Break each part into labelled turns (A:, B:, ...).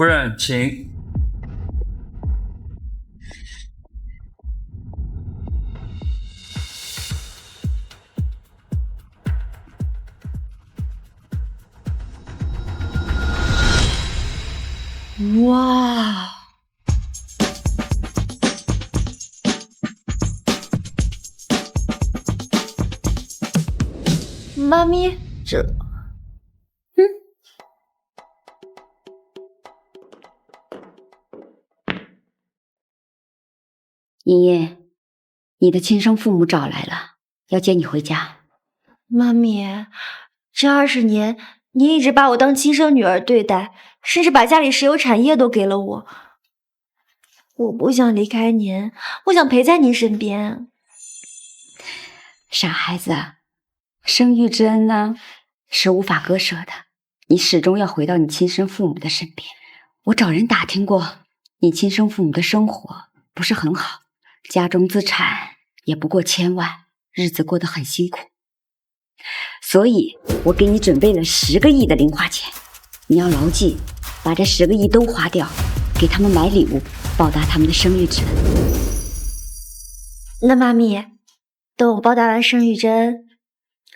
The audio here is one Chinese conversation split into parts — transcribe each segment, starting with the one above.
A: 夫人，请。
B: 哇！妈咪，这，
C: 茵茵，你的亲生父母找来了，要接你回家。
B: 妈咪，这20年你一直把我当亲生女儿对待，甚至把家里石油产业都给了我。我不想离开您，我想陪在您身边。
C: 傻孩子，生育之恩呢，是无法割舍的，你始终要回到你亲生父母的身边。我找人打听过，你亲生父母的生活不是很好，家中资产也不过1000万，日子过得很辛苦。所以我给你准备了10个亿的零花钱，你要牢记，把这10个亿都花掉，给他们买礼物，报答他们的生育之恩。
B: 那妈咪，等我报答完生育之恩，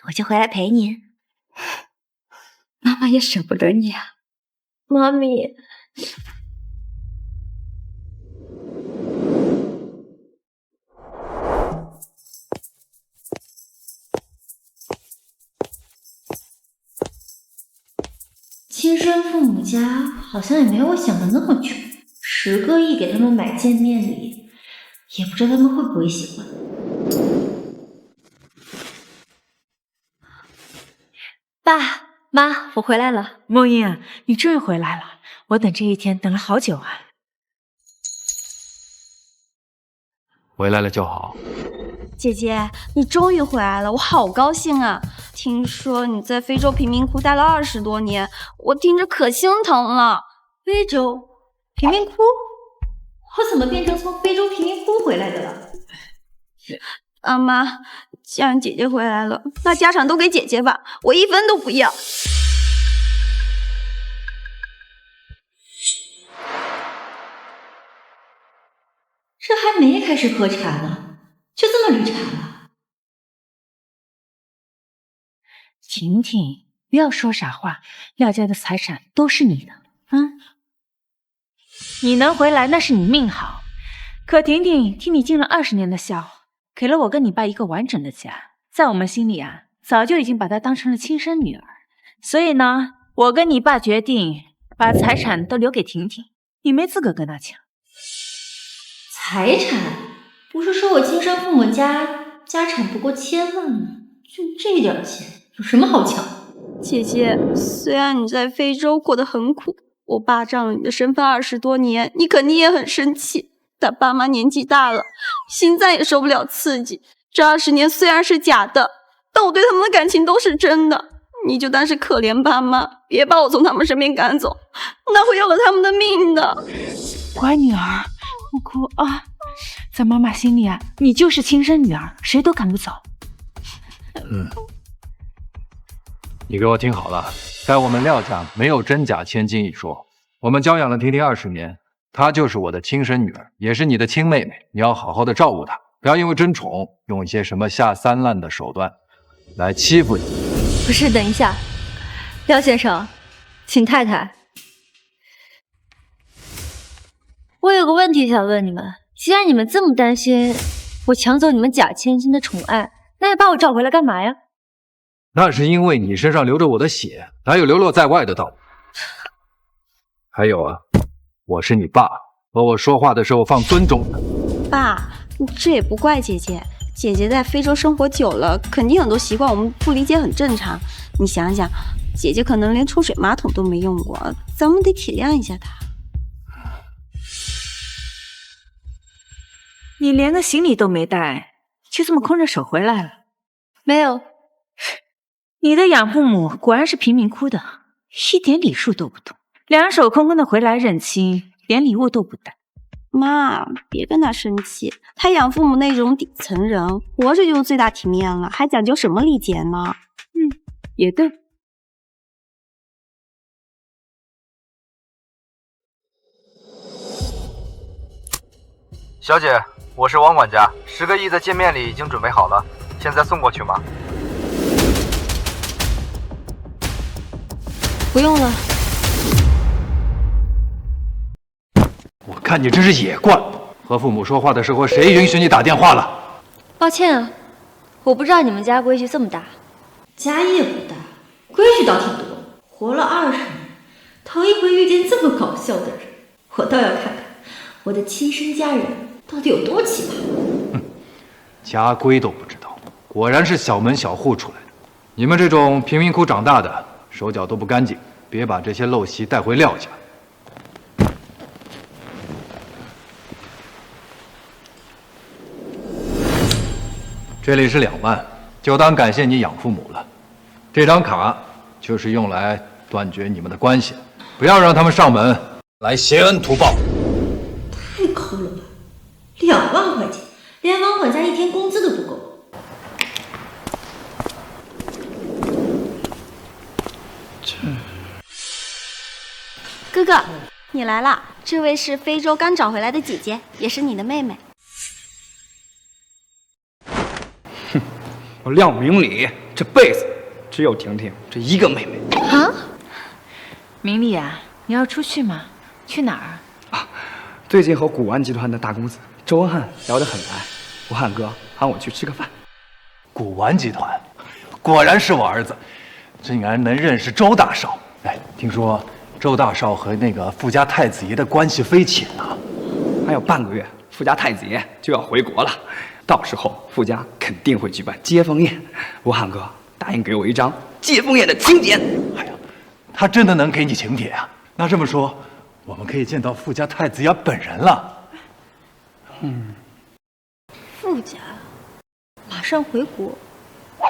B: 我就回来陪您。
C: 妈妈也舍不得你啊。
B: 妈咪，亲生父母家好像也没有我想的那么穷，10个亿给他们买见面礼，也不知道他们会不会喜欢。爸妈，我回来了。
D: 梦英，你终于回来了，我等这一天等了好久啊。
E: 回来了就好。
F: 姐姐，你终于回来了，我好高兴啊！听说你在非洲贫民窟待了20多年，我听着可心疼了。
B: 非洲贫民窟？我怎么变成从非洲贫民窟回来的了？
F: 阿妈，既然姐姐回来了，那家产都给姐姐吧，我1分都不要。
B: 这还没开始喝茶呢，就这么绿茶了？
D: 婷婷，不要说傻话，廖家的财产都是你的。你能回来那是你命好，可婷婷替你尽了20年的孝，给了我跟你爸一个完整的家，在我们心里啊，早就已经把她当成了亲生女儿。所以呢，我跟你爸决定把财产都留给婷婷，你没资格跟她抢。
B: 财产？不是说我亲生父母家家产不过1000万吗？就这点钱，有什么好抢？
F: 姐姐，虽然你在非洲过得很苦，我爸仗了你的身份20多年，你肯定也很生气。但爸妈年纪大了，心脏也受不了刺激。这20年虽然是假的，但我对他们的感情都是真的。你就当是可怜爸妈，别把我从他们身边赶走，那会要了他们的命的。
D: 乖女儿，不哭啊！在妈妈心里啊，你就是亲生女儿，谁都赶不走。
E: 你给我听好了，在我们廖家没有真假千金一说。我们教养了婷婷20年，她就是我的亲生女儿，也是你的亲妹妹。你要好好的照顾她，不要因为争宠，用一些什么下三滥的手段来欺负你。
B: 不是，等一下，廖先生，请太太。我有个问题想问你们，既然你们这么担心我抢走你们假千金的宠爱，那还把我找回来干嘛呀？
E: 那是因为你身上流着我的血，哪有流落在外的道理？还有啊，我是你爸，和我说话的时候放尊重的。
F: 爸，这也不怪姐姐，姐姐在非洲生活久了，肯定很多习惯我们不理解很正常。你想想，姐姐可能连抽水马桶都没用过，咱们得体谅一下她。
D: 你连个行李都没带，就这么空着手回来了？
B: 没有。
D: 你的养父母果然是贫民窟的，一点礼数都不懂，两手空空的回来认亲，连礼物都不带。
F: 妈，别跟他生气，他养父母那种底层人，活着就是最大体面了，还讲究什么礼节呢？
D: 也对。
A: 小姐，我是王管家，10个亿在界面里已经准备好了，现在送过去吗？
B: 不用了。
E: 我看你真是野惯，和父母说话的时候，谁允许你打电话了？
B: 抱歉啊，我不知道你们家规矩这么大。家业不大，规矩倒挺多。活了20年，头一回遇见这么搞笑的人，我倒要看看我的亲生家人到底有多奇葩。
E: 家规都不知道，果然是小门小户出来的。你们这种贫民窟长大的，手脚都不干净，别把这些陋习带回廖家。这里是2万，就当感谢你养父母了。这张卡就是用来断绝你们的关系，不要让他们上门来挟恩图报。
B: 太抠了吧！2万块钱，连王管家1天工资都不够。
F: 哥哥，你来啦！这位是非洲刚找回来的姐姐，也是你的妹妹。
G: 我廖明礼这辈子只有婷婷这一个妹妹
D: 啊。明丽啊，你要出去吗？去哪儿啊？
G: 最近和古玩集团的大公子周文翰聊得很来，武汉哥喊我去吃个饭。
E: 古玩集团，果然是我儿子，竟然能认识周大少。哎，听说周大少和那个富家太子爷的关系匪浅啊。
G: 还有半个月，富家太子爷就要回国了，到时候富家肯定会举办接风宴。武汉哥答应给我一张接风宴的请柬。
E: 哎呀，他真的能给你请帖啊？那这么说，我们可以见到富家太子爷本人了。
B: 富家马上回国，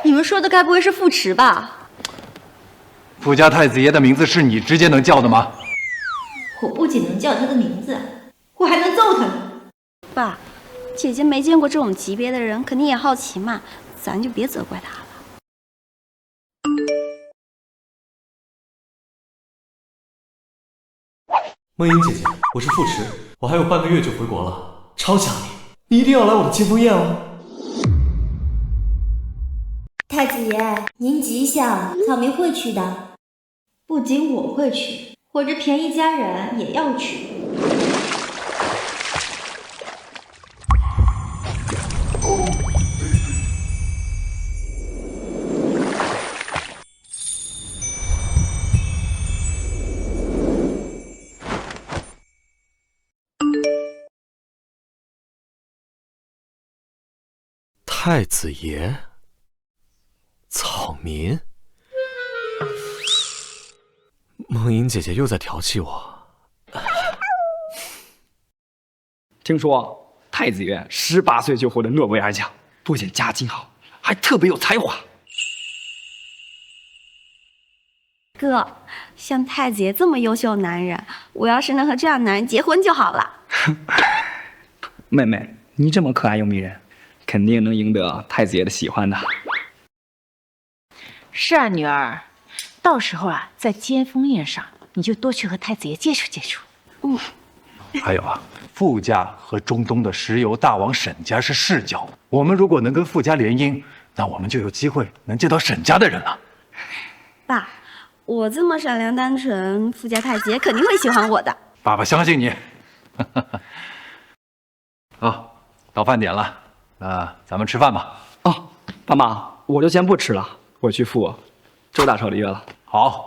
B: 你们说的该不会是富池吧？
E: 富家太子爷的名字是你直接能叫的吗？
B: 我不仅能叫他的名字，我还能揍他呢。
F: 爸，姐姐没见过这种级别的人，肯定也好奇嘛，咱就别责怪她了。
H: 梦莹姐姐，我是傅池，我还有半个月就回国了，超想你，你一定要来我的接风宴哦。
B: 太子爷，您吉祥，草民会去的。不仅我会去，我这便宜家人也要去。
H: 太子爷，草民，梦莹姐姐又在调戏我。
G: 听说太子爷18岁就获得诺贝尔奖，不仅家境好，还特别有才华。
F: 哥，像太子爷这么优秀的男人，我要是能和这样的男人结婚就好了。
G: 妹妹，你这么可爱又迷人，肯定能赢得太子爷的喜欢的。
D: 是啊，女儿，到时候啊，在接风宴上，你就多去和太子爷接触接触。
E: 还有啊，傅家和中东的石油大王沈家是世交，我们如果能跟傅家联姻，那我们就有机会能见到沈家的人了。
F: 爸，我这么善良单纯，富家太子爷肯定会喜欢我的。
E: 爸爸相信你。好，到饭点了，那咱们吃饭吧。
G: 哦，爸妈，我就先不吃了，我去赴周大少的约了。
E: 好。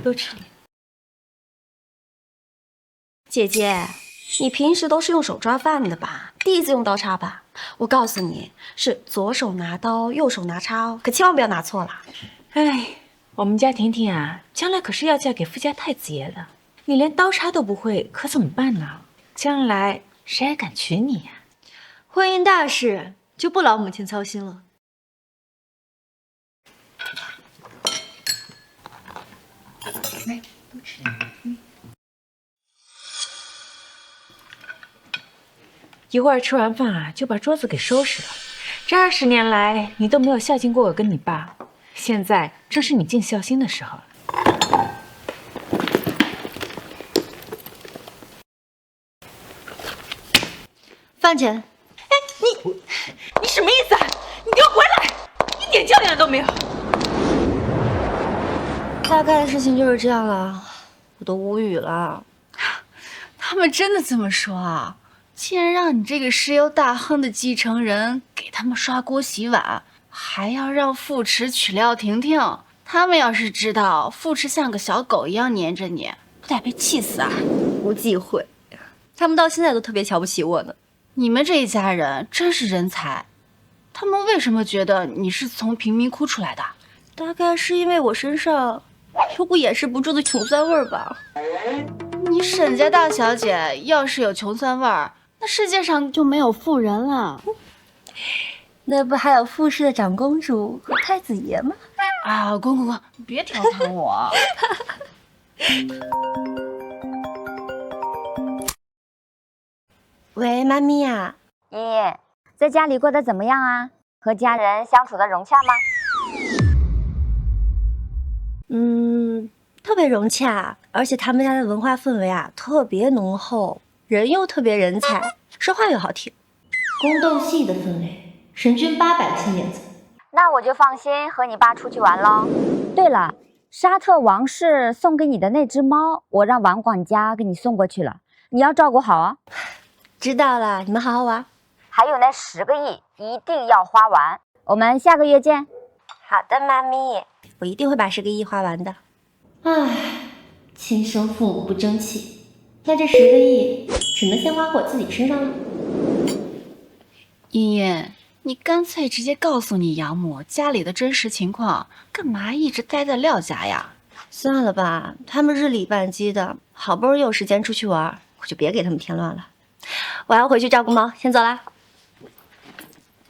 D: 多吃点。
F: 姐姐，你平时都是用手抓饭的吧？第一次用刀叉吧？我告诉你，是左手拿刀，右手拿叉哦，可千万不要拿错了。
D: 哎，我们家婷婷啊，将来可是要嫁给富家太子爷的，你连刀叉都不会，可怎么办呢？将来谁还敢娶你呀？
B: 婚姻大事就不劳母亲操心了。
C: 来，多吃点。
D: 一会儿吃完饭啊，就把桌子给收拾了。这20年来，你都没有孝敬过我跟你爸，现在正是你尽孝心的时候了。
B: 饭钱。
D: 你什么意思啊？你给我回来！一点教养都没有。
B: 大概的事情就是这样了，我都无语了。
I: 他们真的这么说啊？竟然让你这个石油大亨的继承人给他们刷锅洗碗，还要让傅池娶廖婷婷。他们要是知道傅池像个小狗一样黏着你，不得被气死啊！
B: 不忌讳，他们到现在都特别瞧不起我呢。
I: 你们这一家人真是人才。他们为什么觉得你是从贫民窟出来的？
B: 大概是因为我身上有股掩饰不住的穷酸味儿吧。
I: 你沈家大小姐要是有穷酸味儿，那世界上就没有富人了。
B: 那不还有傅氏的长公主和太子爷吗？
I: 啊，滚，别调侃我。
B: 喂，妈咪呀。
C: 依依，在家里过得怎么样啊？和家人相处的融洽吗？
B: 特别融洽，而且他们家的文化氛围啊特别浓厚，人又特别人才，说话又好听。宫斗戏的氛围，神均800个青年子。
C: 那我就放心和你爸出去玩喽。对了，沙特王室送给你的那只猫，我让王管家给你送过去了，你要照顾好啊。
B: 知道了，你们好好玩。
C: 还有那10个亿，一定要花完。我们下个月见。
B: 好的，妈咪，我一定会把10个亿花完的。唉，亲生父母不争气，那这10个亿只能先花我自己身上了。
I: 茵茵，你干脆直接告诉你养母家里的真实情况，干嘛一直待在廖家呀？
B: 算了吧，他们日理万机的，好不容易有时间出去玩，我就别给他们添乱了。我要回去照顾猫，先走啦。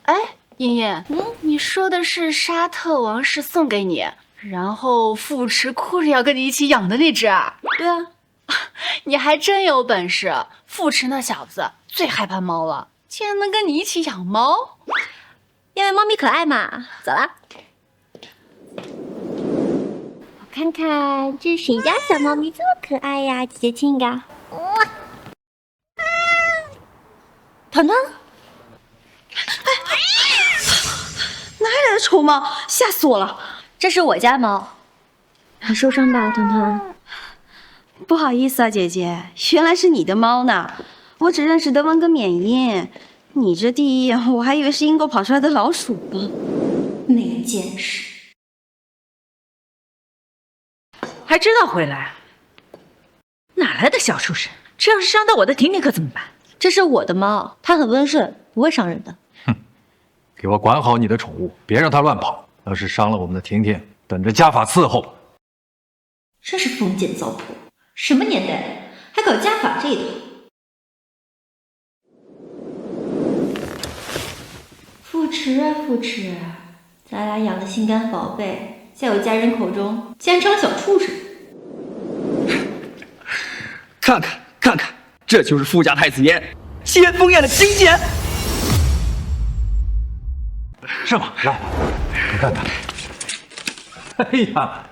I: 哎，茵茵，你说的是沙特王室送给你，然后傅池哭着要跟你一起养的那只啊？
B: 对啊，
I: 你还真有本事。傅池那小子最害怕猫了，竟然能跟你一起养猫。
B: 因为猫咪可爱嘛。走啦。我看看这是谁家小猫咪这么可爱呀？姐姐亲一个。团团，
F: 哪里来的丑猫？吓死我了！
B: 这是我家猫。你受伤吧，团团？
F: 不好意思啊，姐姐，原来是你的猫呢。我只认识德文跟缅因，你这第一，我还以为是英国跑出来的老鼠呢。
B: 没见识，
D: 还知道回来？哪来的小畜生？这要是伤到我的婷婷可怎么办？
B: 这是我的猫，它很温顺，不会伤人的。
E: 给我管好你的宠物，别让它乱跑。要是伤了我们的婷婷，等着家法伺候。
B: 真是封建糟粕，什么年代了，还搞家法这一套？傅池啊傅池，咱俩养的心肝宝贝，在我家人口中竟然成了小畜生。
G: 看看，这就是傅家太子爷接风宴的金钱。
E: 是吗？来，你看看。哎呀，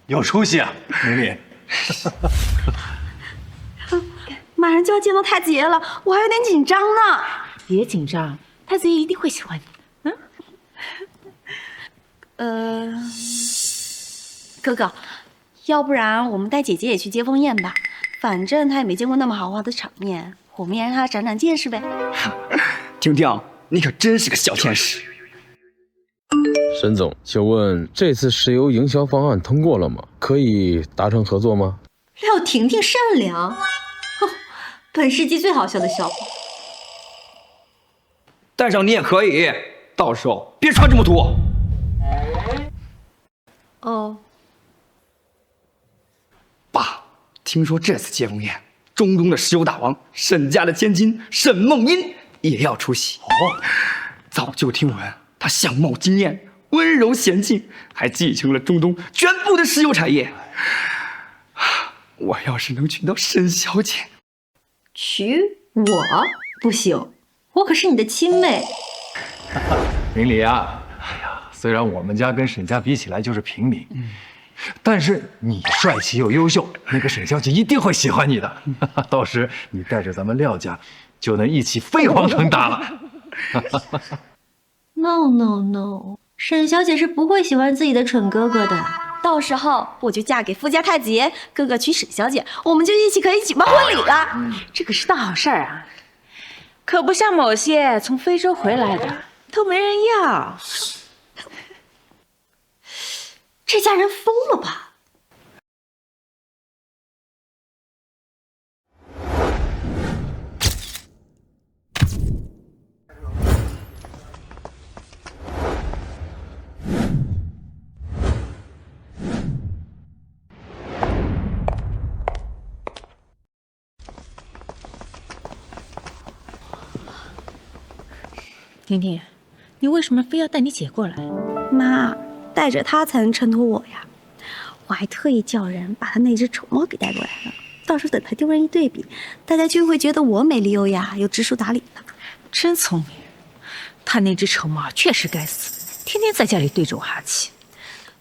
E: 有出息啊，明明。
F: 马上就要见到太子爷了，我还有点紧张呢。
D: 别紧张，太子爷一定会喜欢你。
F: 哥哥，要不然我们带姐姐也去接风宴吧，反正她也没见过那么豪华的场面，我们也让她长长见识呗。
G: 婷婷，你可真是个小天使。
J: 沈总，请问这次石油营销方案通过了吗？可以达成合作吗？
B: 廖婷婷善良，本世纪最好笑的笑话。
G: 带上你也可以，到时候别穿这么土。
B: 哦，
G: 爸，听说这次接风宴，中东的石油大王沈家的千金沈梦英也要出席。早就听闻她相貌惊艳，温柔娴静，还继承了中东全部的石油产业。我要是能娶到沈小姐，
B: 娶我不行，我可是你的亲妹。
E: 明理啊，哎呀，虽然我们家跟沈家比起来就是平民，但是你帅气又优秀，那个沈小姐一定会喜欢你的。到时你带着咱们廖家就能一起飞黄腾达了。
B: No no no， 沈小姐是不会喜欢自己的蠢哥哥的。
F: 到时候我就嫁给富家太子爷，哥哥娶沈小姐，我们就可以举办婚礼了。
D: 这可是大好事儿啊！可不像某些从非洲回来的都没人要。
B: 这家人疯了吧？
D: 婷婷，你为什么非要带你姐过来？
F: 妈，带着她才能衬托我呀。我还特意叫人把她那只丑猫给带过来了，到时候等她丢人一对比，大家就会觉得我美丽优雅又知书达理了。
D: 真聪明，她那只丑猫确实该死，天天在家里对着我哈气。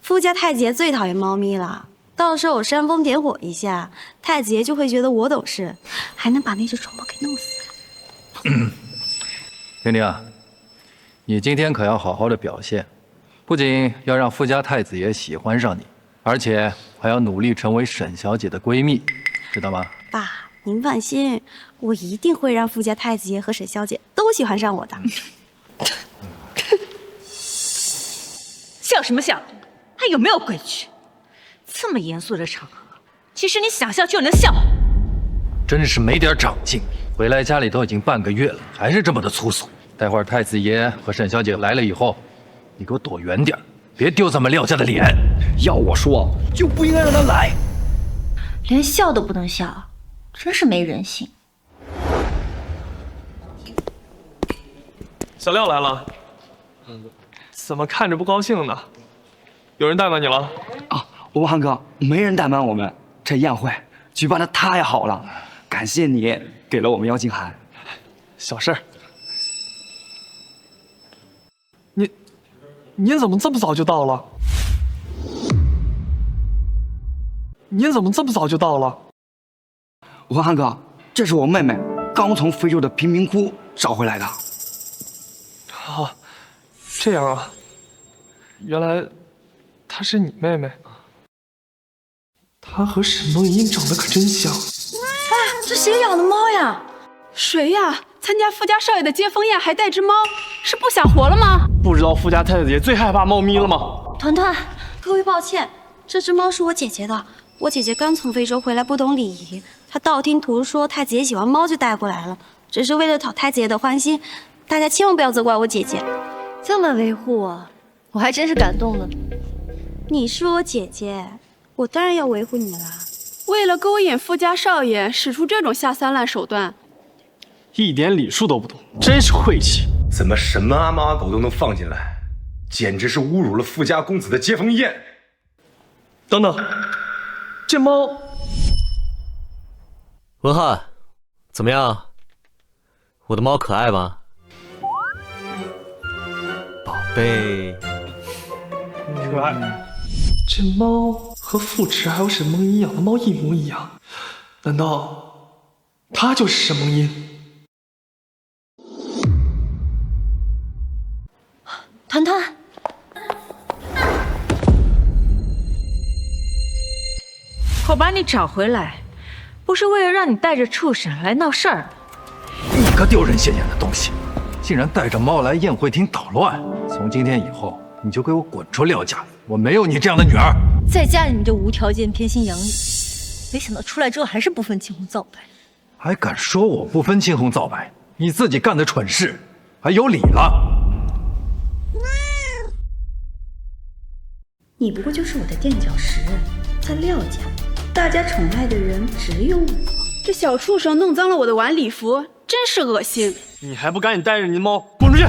F: 富家太子爷最讨厌猫咪了，到时候我煽风点火一下，太子爷就会觉得我懂事，还能把那只丑猫给弄死。
E: 婷婷啊，你今天可要好好的表现，不仅要让富家太子爷喜欢上你，而且还要努力成为沈小姐的闺蜜，知道吗？
F: 爸，您放心，我一定会让富家太子爷和沈小姐都喜欢上我的。
D: 笑什么笑？还有没有规矩？这么严肃的场合，其实你想笑就能笑。
E: 真是没点长进，回来家里都已经半个月了，还是这么的粗俗。待会儿太子爷和沈小姐来了以后，你给我躲远点，别丢咱们廖家的脸。
G: 要我说，就不应该让他来。
B: 连笑都不能笑，真是没人性。
H: 小廖来了，怎么看着不高兴呢？有人怠慢你了？
G: 啊，吴汉哥，没人怠慢我们，这宴会举办的太好了，感谢你给了我们邀请函。
H: 小事儿。您怎么这么早就到了？您怎么这么早就到了？
G: 吴汉哥，这是我妹妹，刚从非洲的贫民窟找回来的。
H: 啊，这样啊，原来她是你妹妹。她和沈梦英长得可真像。
F: 这谁养的猫呀？
K: 谁呀？参加富家少爷的接风宴还带只猫，是不想活了吗？
H: 不知道富家太子爷最害怕猫咪了吗？
F: 团团，各位抱歉，这只猫是我姐姐的。我姐姐刚从非洲回来，不懂礼仪，她道听途说太子爷喜欢猫就带过来了，只是为了讨太子爷的欢心。大家千万不要责怪我姐姐。
B: 这么维护我，我还真是感动了。
F: 你是我姐姐，我当然要维护你啦。
K: 为了勾引富家少爷，使出这种下三滥手段，
H: 一点礼数都不懂，真是晦气！
L: 怎么什么阿猫阿狗都能放进来，简直是侮辱了富家公子的接风宴！
H: 等等，这猫……
M: 文翰，怎么样？我的猫可爱吗？宝贝，
H: 可爱。这猫和傅池还有沈梦英养的猫一模一样，难道它就是沈梦英？
B: 团团，
D: 我把你找回来，不是为了让你带着畜生来闹事儿。
E: 你个丢人现眼的东西，竟然带着猫来宴会厅捣乱！从今天以后，你就给我滚出廖家！我没有你这样的女儿。
B: 在家里面就无条件偏心养你，没想到出来之后还是不分青红皂白。
E: 还敢说我不分青红皂白？你自己干的蠢事，还有理了？
F: 你不过就是我的垫脚石，在廖家，大家宠爱的人只有我。
K: 这小畜生弄脏了我的晚礼服，真是恶心！
H: 你还不赶紧带着你的猫滚出去！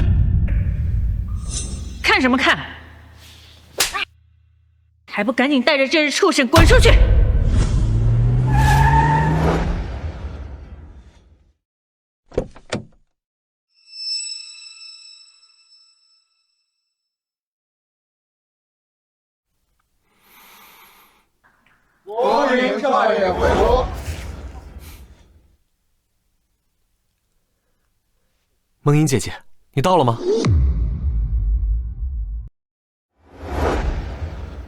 D: 看什么看？还不赶紧带着这只畜生滚出去！
N: 欢迎少爷回国。
M: 梦莹姐姐，你到了吗？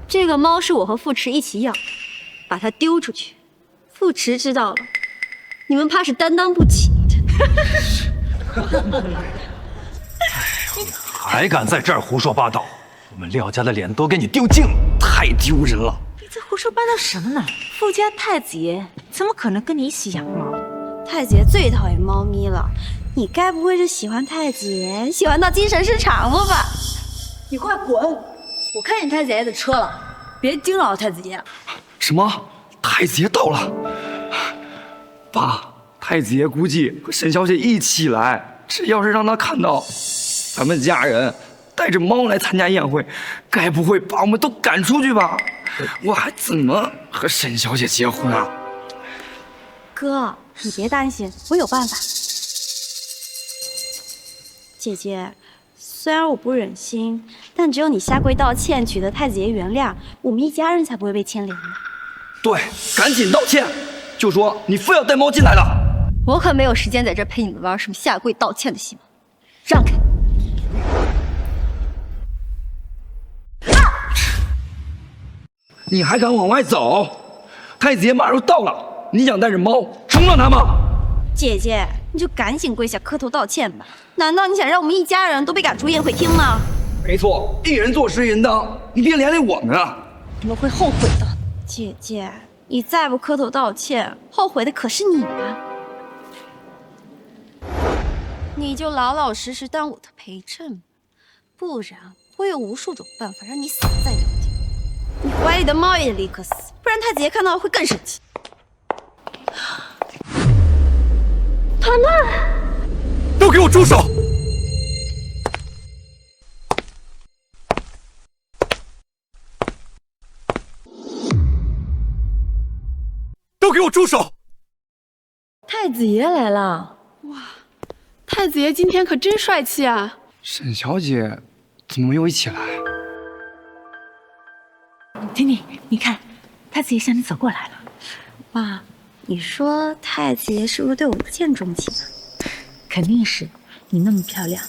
F: 这个猫是我和傅池一起养，把它丢出去，傅池知道了，你们怕是担当不起。
E: 还敢在这儿胡说八道！我们廖家的脸都给你丢尽了，太丢人了！
D: 你在胡说八道什么呢？傅家太子爷怎么可能跟你一起养猫？
F: 太子爷最讨厌猫咪了，你该不会是喜欢太子爷，喜欢到精神失常了吧？
N: 你快滚！我看见太子爷的车了，别惊扰太子爷。
G: 什么？太子爷到了？爸，太子爷估计和沈小姐一起来，这要是让他看到咱们家人带着猫来参加宴会，该不会把我们都赶出去吧？我还怎么和沈小姐结婚啊？
F: 哥，你别担心，我有办法。姐姐，虽然我不忍心，但只有你下跪道歉，取得太子爷原谅，我们一家人才不会被牵连呢。
G: 对，赶紧道歉，就说你非要带猫进来的。
F: 我可没有时间在这陪你们玩什么下跪道歉的戏码，让开！
G: 你还敢往外走？太子爷马上到了，你想带着猫冲撞他吗？
F: 姐姐，你就赶紧跪下磕头道歉吧！难道你想让我们一家人都被赶出宴会厅吗？
G: 没错，一人做十人当，你别连累我们啊！
F: 你们会后悔的。姐姐，你再不磕头道歉，后悔的可是你啊！你就老老实实当我的陪衬，不然我有无数种办法让你死在梁家。你怀里的猫也得立刻死，不然太子爷看到会更生气。他们
L: 都给我住手！都给我住手！
N: 太子爷来了！
K: 哇，太子爷今天可真帅气啊！
G: 沈小姐怎么没有一起来？
D: 婷婷，你看，太子爷向你走过来了。
F: 妈，你说太子爷是不是对我一见钟情啊？
D: 肯定是，你那么漂亮，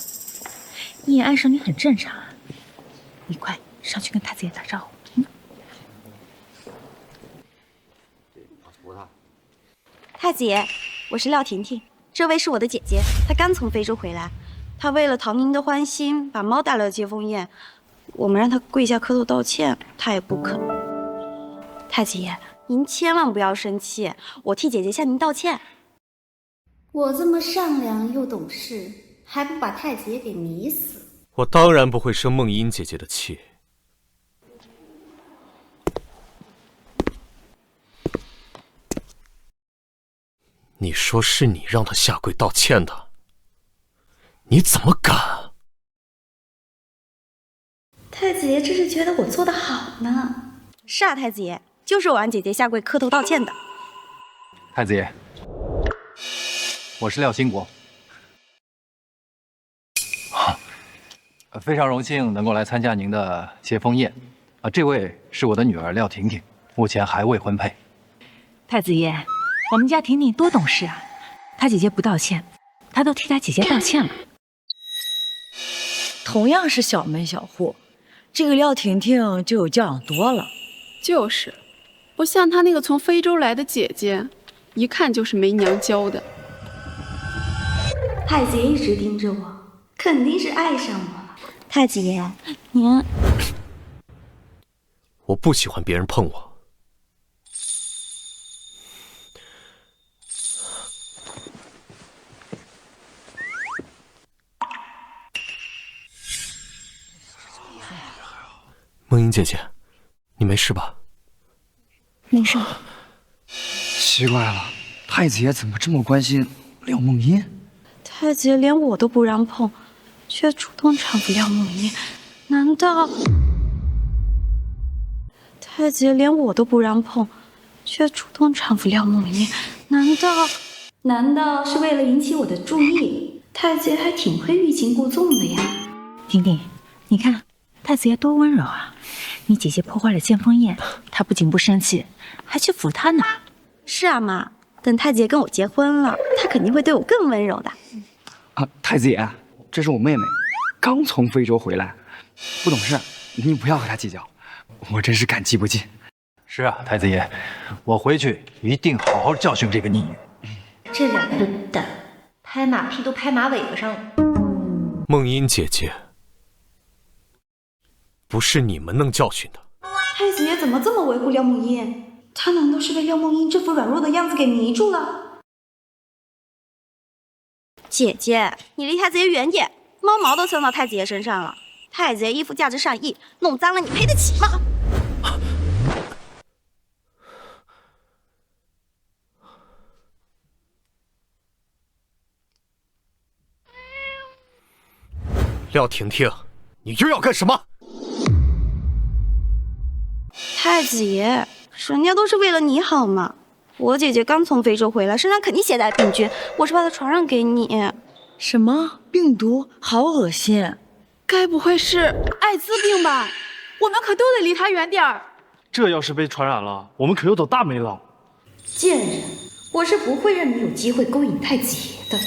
D: 一眼爱上你很正常啊。你快上去跟太子爷打招呼。
F: 太子爷，我是廖婷婷，这位是我的姐姐，她刚从非洲回来，她为了讨您的欢心，把猫带来了接风宴。我们让她跪下磕头道歉，她也不肯。太子爷，您千万不要生气，我替姐姐向您道歉。
O: 我这么善良又懂事，还不把太子爷给迷死？
M: 我当然不会生梦英姐姐的气。你说是你让他下跪道歉的，你怎么敢？
O: 太子爷这是觉得我做得好呢。
F: 是啊，太子爷，就是我让姐姐下跪磕头道歉的。
E: 太子爷，我是廖兴国，非常荣幸能够来参加您的接风宴。这位是我的女儿廖婷婷，目前还未婚配。
D: 太子爷，我们家婷婷多懂事啊，她姐姐不道歉，她都替她姐姐道歉了。
N: 同样是小门小户，这个廖婷婷就有教养多了。
K: 就是，不像她那个从非洲来的姐姐，一看就是没娘教的。
O: 太子爷一直盯着我，肯定是爱上我了。
F: 太子爷，您……
M: 我不喜欢别人碰我。梦英姐姐，你没事吧？
F: 没事。
G: 奇怪了，太子爷怎么这么关心廖梦英？
F: 太子爷连我都不让碰，却主动搀扶廖梦英，难道……太子爷连我都不让碰，却主动搀扶廖梦英，
O: 难道是为了引起我的注意？太子爷还挺会欲擒故纵的呀。
D: 婷婷，你看太子爷多温柔啊！你姐姐破坏了接风宴，他不仅不生气，还去扶她呢。
F: 是啊，妈，等太子爷跟我结婚了，他肯定会对我更温柔的。
G: 啊，太子爷，这是我妹妹，刚从非洲回来，不懂事，你不要和她计较，我真是感激不尽。
E: 是啊，太子爷，我回去一定好好教训这个逆女。
B: 这俩笨蛋，拍马屁都拍马尾巴上了。
M: 梦音姐姐，不是你们能教训的。
O: 太子爷怎么这么维护廖梦音？他难道是被廖梦音这副软弱的样子给迷住了？
F: 姐姐，你离太子爷远点，猫毛都蹭到太子爷身上了。太子爷衣服价值上亿，弄脏了你赔得起吗？
M: 廖婷婷，你又要干什么？
F: 太子爷，人家都是为了你好嘛。我姐姐刚从非洲回来，身上肯定携带病菌，我是把她传染给你。
D: 什么病毒？好恶心！
K: 该不会是艾滋病吧？我们可都得离他远点儿。
H: 这要是被传染了，我们可又倒大霉了。
O: 贱人，我是不会让你有机会勾引太子爷的。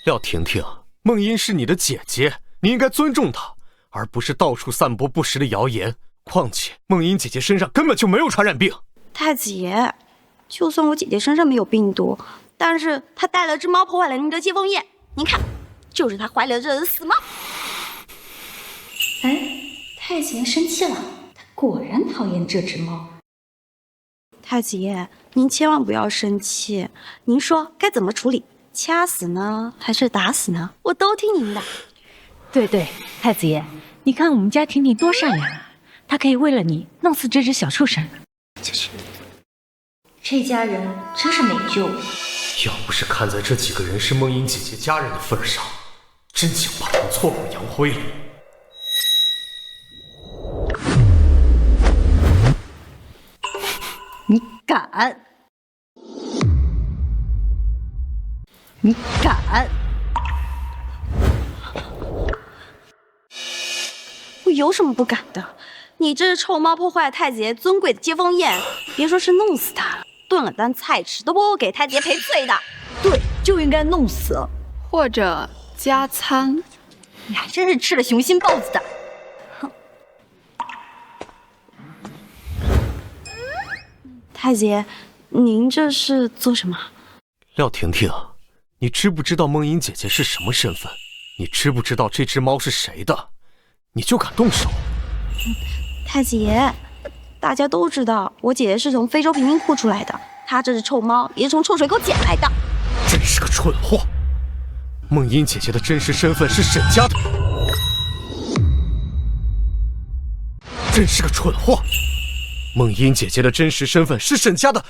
M: 廖婷婷，梦音是你的姐姐，你应该尊重她，而不是到处散播不实的谣言。况且梦音姐姐身上根本就没有传染病。
F: 太子爷，就算我姐姐身上没有病毒，但是她带了只猫破坏了您的接风宴，您看，就是她怀了这只死猫。
O: 哎，太子爷生气了，他果然讨厌这只猫。
F: 太子爷，您千万不要生气，您说该怎么处理？掐死呢，还是打死呢？我都听您的。
D: 对对，太子爷，你看我们家婷婷多善良啊，她可以为了你弄死这只小畜生。
B: 这家人真是没救了。
M: 要不是看在这几个人是梦音姐姐家人的份上，真想把他们挫骨扬灰了。
C: 你敢！你敢！
F: 我有什么不敢的？你这只臭猫破坏了太子爷尊贵的接风宴，别说是弄死他了，炖了当菜吃都不够给太子爷赔罪的。
N: 对，就应该弄死，
K: 或者加餐。
N: 你还真是吃了雄心豹子胆。
F: 太子爷，您这是做什么？
M: 廖婷婷，你知不知道梦音姐姐是什么身份？你知不知道这只猫是谁的？你就敢动手？
F: 太子爷，大家都知道我姐姐是从非洲贫民窟出来的，她这只臭猫也是从臭水沟捡来的。
M: 真是个蠢货！梦音姐姐的真实身份是沈家的，真是个蠢货！梦音姐姐的真实身份是沈家的。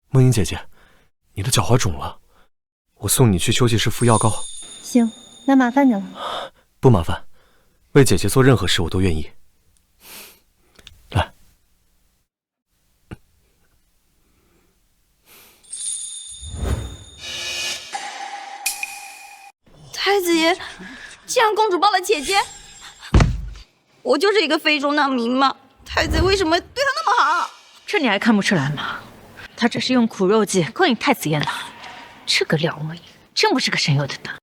M: 梦音姐姐，你的脚踝肿了，我送你去休息室敷药膏。
B: 行，那麻烦你了。
M: 不麻烦，为姐姐做任何事我都愿意。来，
F: 太子爷，既然公主抱了姐姐，我就是一个非洲难民嘛。太子为什么对她那么好？
D: 这你还看不出来吗？他这是用苦肉计勾引太子爷呢。这个廖梦音真不是个省油的灯。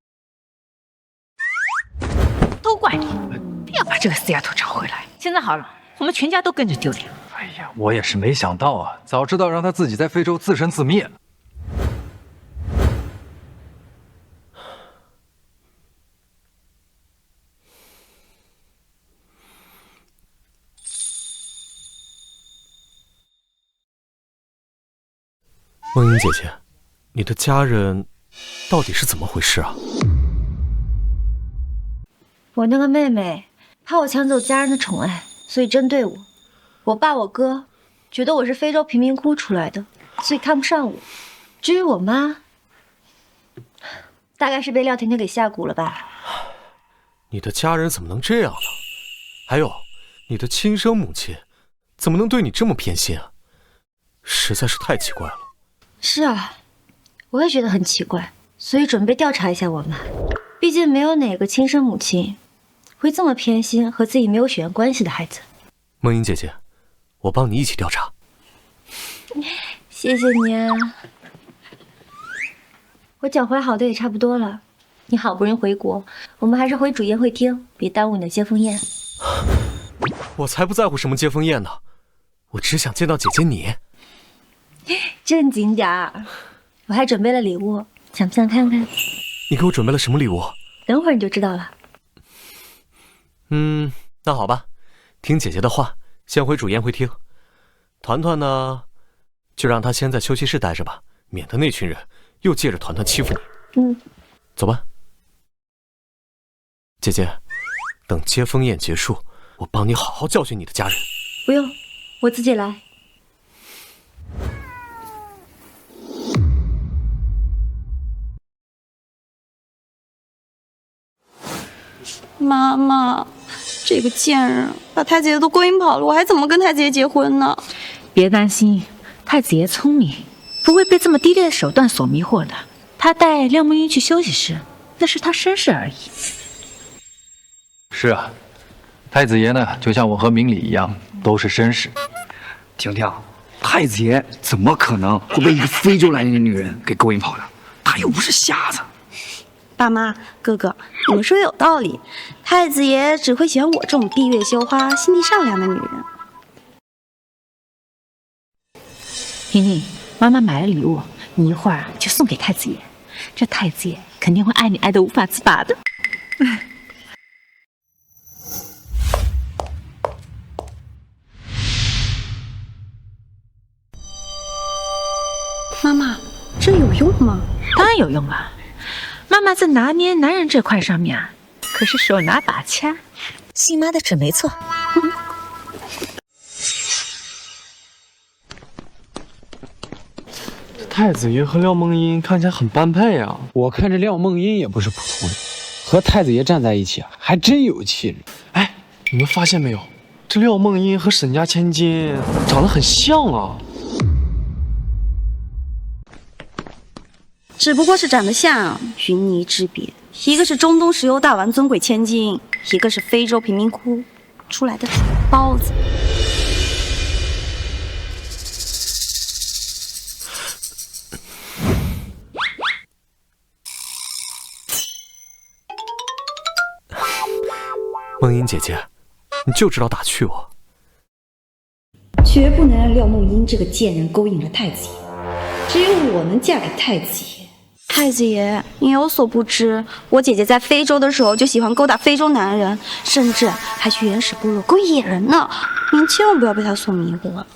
D: 都怪你，非要把这个死丫头找回来。现在好了，我们全家都跟着丢脸。
E: 哎呀，我也是没想到啊，早知道让她自己在非洲自生自灭了。
M: 梦音姐姐，你的家人到底是怎么回事啊？
B: 我那个妹妹怕我抢走家人的宠爱，所以针对我。我爸我哥觉得我是非洲贫民窟出来的，所以看不上我。至于我妈，大概是被廖婷婷给下蛊了吧。
M: 你的家人怎么能这样呢？还有，你的亲生母亲怎么能对你这么偏心啊？实在是太奇怪了。
B: 是啊，我也觉得很奇怪，所以准备调查一下我妈。毕竟没有哪个亲生母亲会这么偏心和自己没有血缘关系的孩子。
M: 梦音姐姐，我帮你一起调查。
B: 谢谢你啊。我脚踝好的也差不多了。你好不容易回国，我们还是回主宴会厅，别耽误你的接风宴。
M: 我才不在乎什么接风宴呢，我只想见到姐姐你。
B: 正经点儿，我还准备了礼物，想不想看看？
M: 你给我准备了什么礼物？
B: 等会儿你就知道了。
M: 那好吧，听姐姐的话，先回主宴会厅。团团呢，就让他先在休息室待着吧，免得那群人又借着团团欺负你。走吧。姐姐，等接风宴结束，我帮你好好教训你的家人。
B: 不用，我自己来。
F: 妈妈，这个贱人把太子爷都勾引跑了，我还怎么跟太子爷结婚呢？
D: 别担心，太子爷聪明，不会被这么低劣的手段所迷惑的。他带廖梦英去休息室，那是他身世而已。
E: 是啊，太子爷呢，就像我和明理一样，都是绅士。
G: 婷婷，太子爷怎么可能会被一个非洲来的女人给勾引跑的？他又不是瞎子。
F: 爸妈、哥哥，你们说的有道理，太子爷只会喜欢我这种闭月羞花、心地善良的女人。
D: 婷婷，妈妈买了礼物，你一会儿就送给太子爷，这太子爷肯定会爱你爱得无法自拔的。
F: 妈妈，这有用吗？
D: 当然有用了。妈妈在拿捏男人这块上面啊，可是手拿把掐。
P: 信妈的准没错。
H: 太子爷和廖梦英看起来很般配啊。
Q: 我看这廖梦英也不是普通人，和太子爷站在一起啊，还真有气质。
H: 哎，你们发现没有？这廖梦英和沈家千金长得很像啊。
F: 只不过是长得像，云泥之别。一个是中东石油大王尊贵千金，一个是非洲贫民窟出来的土包子。
M: 梦英姐姐，你就知道打趣我。
O: 绝不能让廖梦英这个贱人勾引了太子爷，只有我能嫁给太子爷。
F: 太子爷，你有所不知，我姐姐在非洲的时候就喜欢勾搭非洲男人，甚至还去原始部落勾引野人呢。您千万不要被她所迷惑了。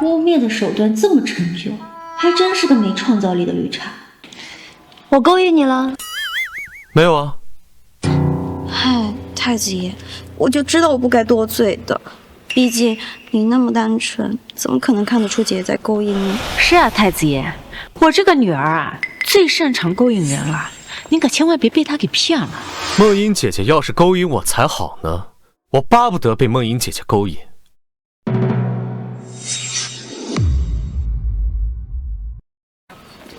B: 污蔑的手段这么陈旧，还真是个没创造力的绿茶。我勾引你了？
M: 没有啊。
F: 嗨，太子爷，我就知道我不该多嘴的。毕竟你那么单纯，怎么可能看得出姐姐在勾引你？
D: 是啊，太子爷，我这个女儿啊，最擅长勾引人了，您可千万别被她给骗了。
M: 梦英姐姐要是勾引我才好呢，我巴不得被梦英姐姐勾引。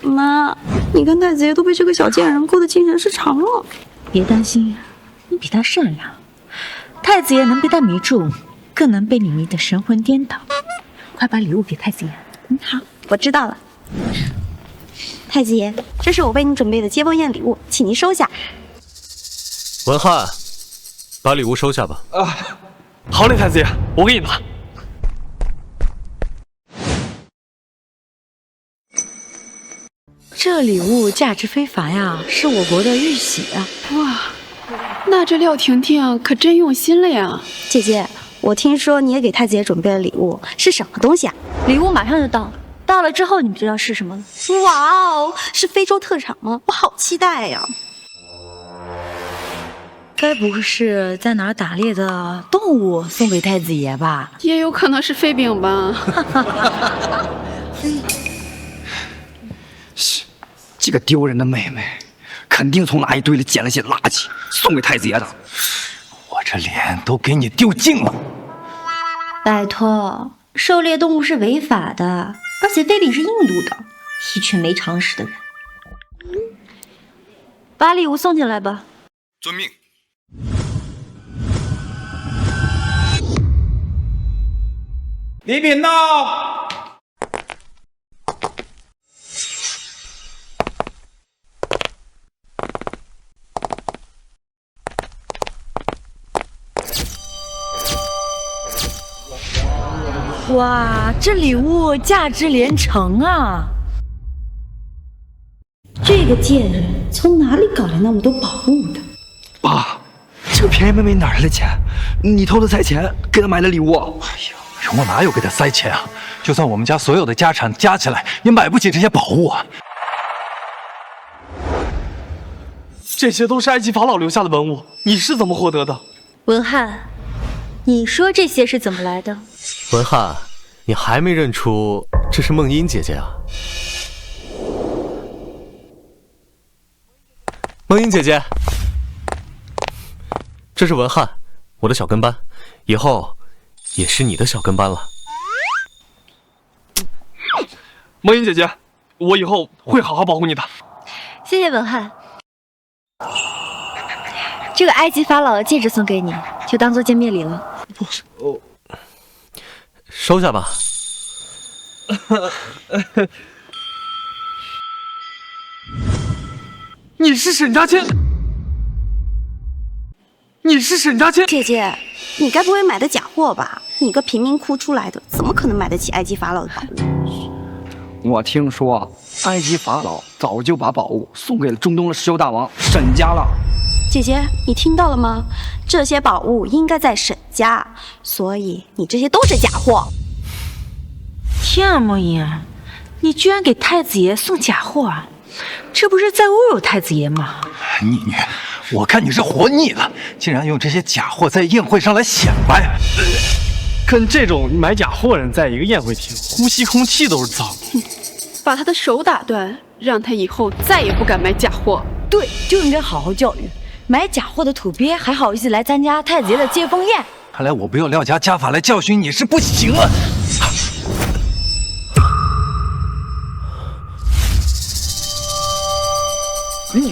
F: 妈，你跟太子爷都被这个小贱人勾得精神失常了。
D: 别担心，你比他善良，太子爷能被他迷住，更能被你迷得神魂颠倒。快把礼物给太子爷。
F: 好，我知道了。太子爷，这是我为你准备的接风宴礼物，请您收下。
M: 文翰，把礼物收下吧。
H: 好嘞，太子爷，我给你拿。
R: 这礼物价值非凡呀，是我国的玉玺啊！
K: 哇，那这廖婷婷可真用心了呀！
F: 姐姐，我听说你也给太子爷准备了礼物，是什么东西啊？
B: 礼物马上就到，到了之后你知道是什么了。
F: 哇哦，是非洲特产吗？我好期待呀！
R: 该不会是在哪儿打猎的动物送给太子爷吧？
K: 也有可能是飞饼吧。
G: 这个丢人的妹妹，肯定从垃圾堆里捡了些垃圾送给太子爷的。
L: 我这脸都给你丢尽了。
B: 拜托，狩猎动物是违法的，而且飞饼是印度的，一群没常识的人。把礼物送进来吧。
L: 遵命。
S: 礼品到。
R: 哇，这礼物价值连城啊！
O: 这个贱人从哪里搞来那么多宝物的？
G: 爸，这个便宜妹妹哪来的钱？你偷的塞钱给她买的礼物？
E: 哎呀，我哪有给她塞钱啊？就算我们家所有的家产加起来，也买不起这些宝物啊！
H: 这些都是埃及法老留下的文物，你是怎么获得的？
B: 文翰，你说这些是怎么来的？
M: 文翰，你还没认出这是梦音姐姐啊？梦音姐姐，这是文翰，我的小跟班，以后也是你的小跟班了。
H: 梦音姐姐，我以后会好好保护你的。
B: 谢谢文翰。这个埃及法老的戒指送给你，就当做见面礼了。
M: 收下吧。
H: 你是沈家千？你是沈家千？
F: 姐姐，你该不会买的假货吧？你个贫民窟出来的，怎么可能买得起埃及法老的宝物？
G: 我听说埃及法老早就把宝物送给了中东的石油大王沈家了。
F: 姐姐，你听到了吗？这些宝物应该在沈家，所以你这些都是假货。
D: 天啊，梦音，你居然给太子爷送假货啊！这不是在侮辱太子爷吗？
E: 你，我看你是活腻了，竟然用这些假货在宴会上来显摆。
H: 跟这种买假货人在一个宴会厅，呼吸空气都是脏。
K: 把他的手打断，让他以后再也不敢买假货。
R: 对，就应该好好教育。买假货的土鳖还好意思来参加太子爷的接风宴？
E: 看来我不用廖家家法来教训你是不行了。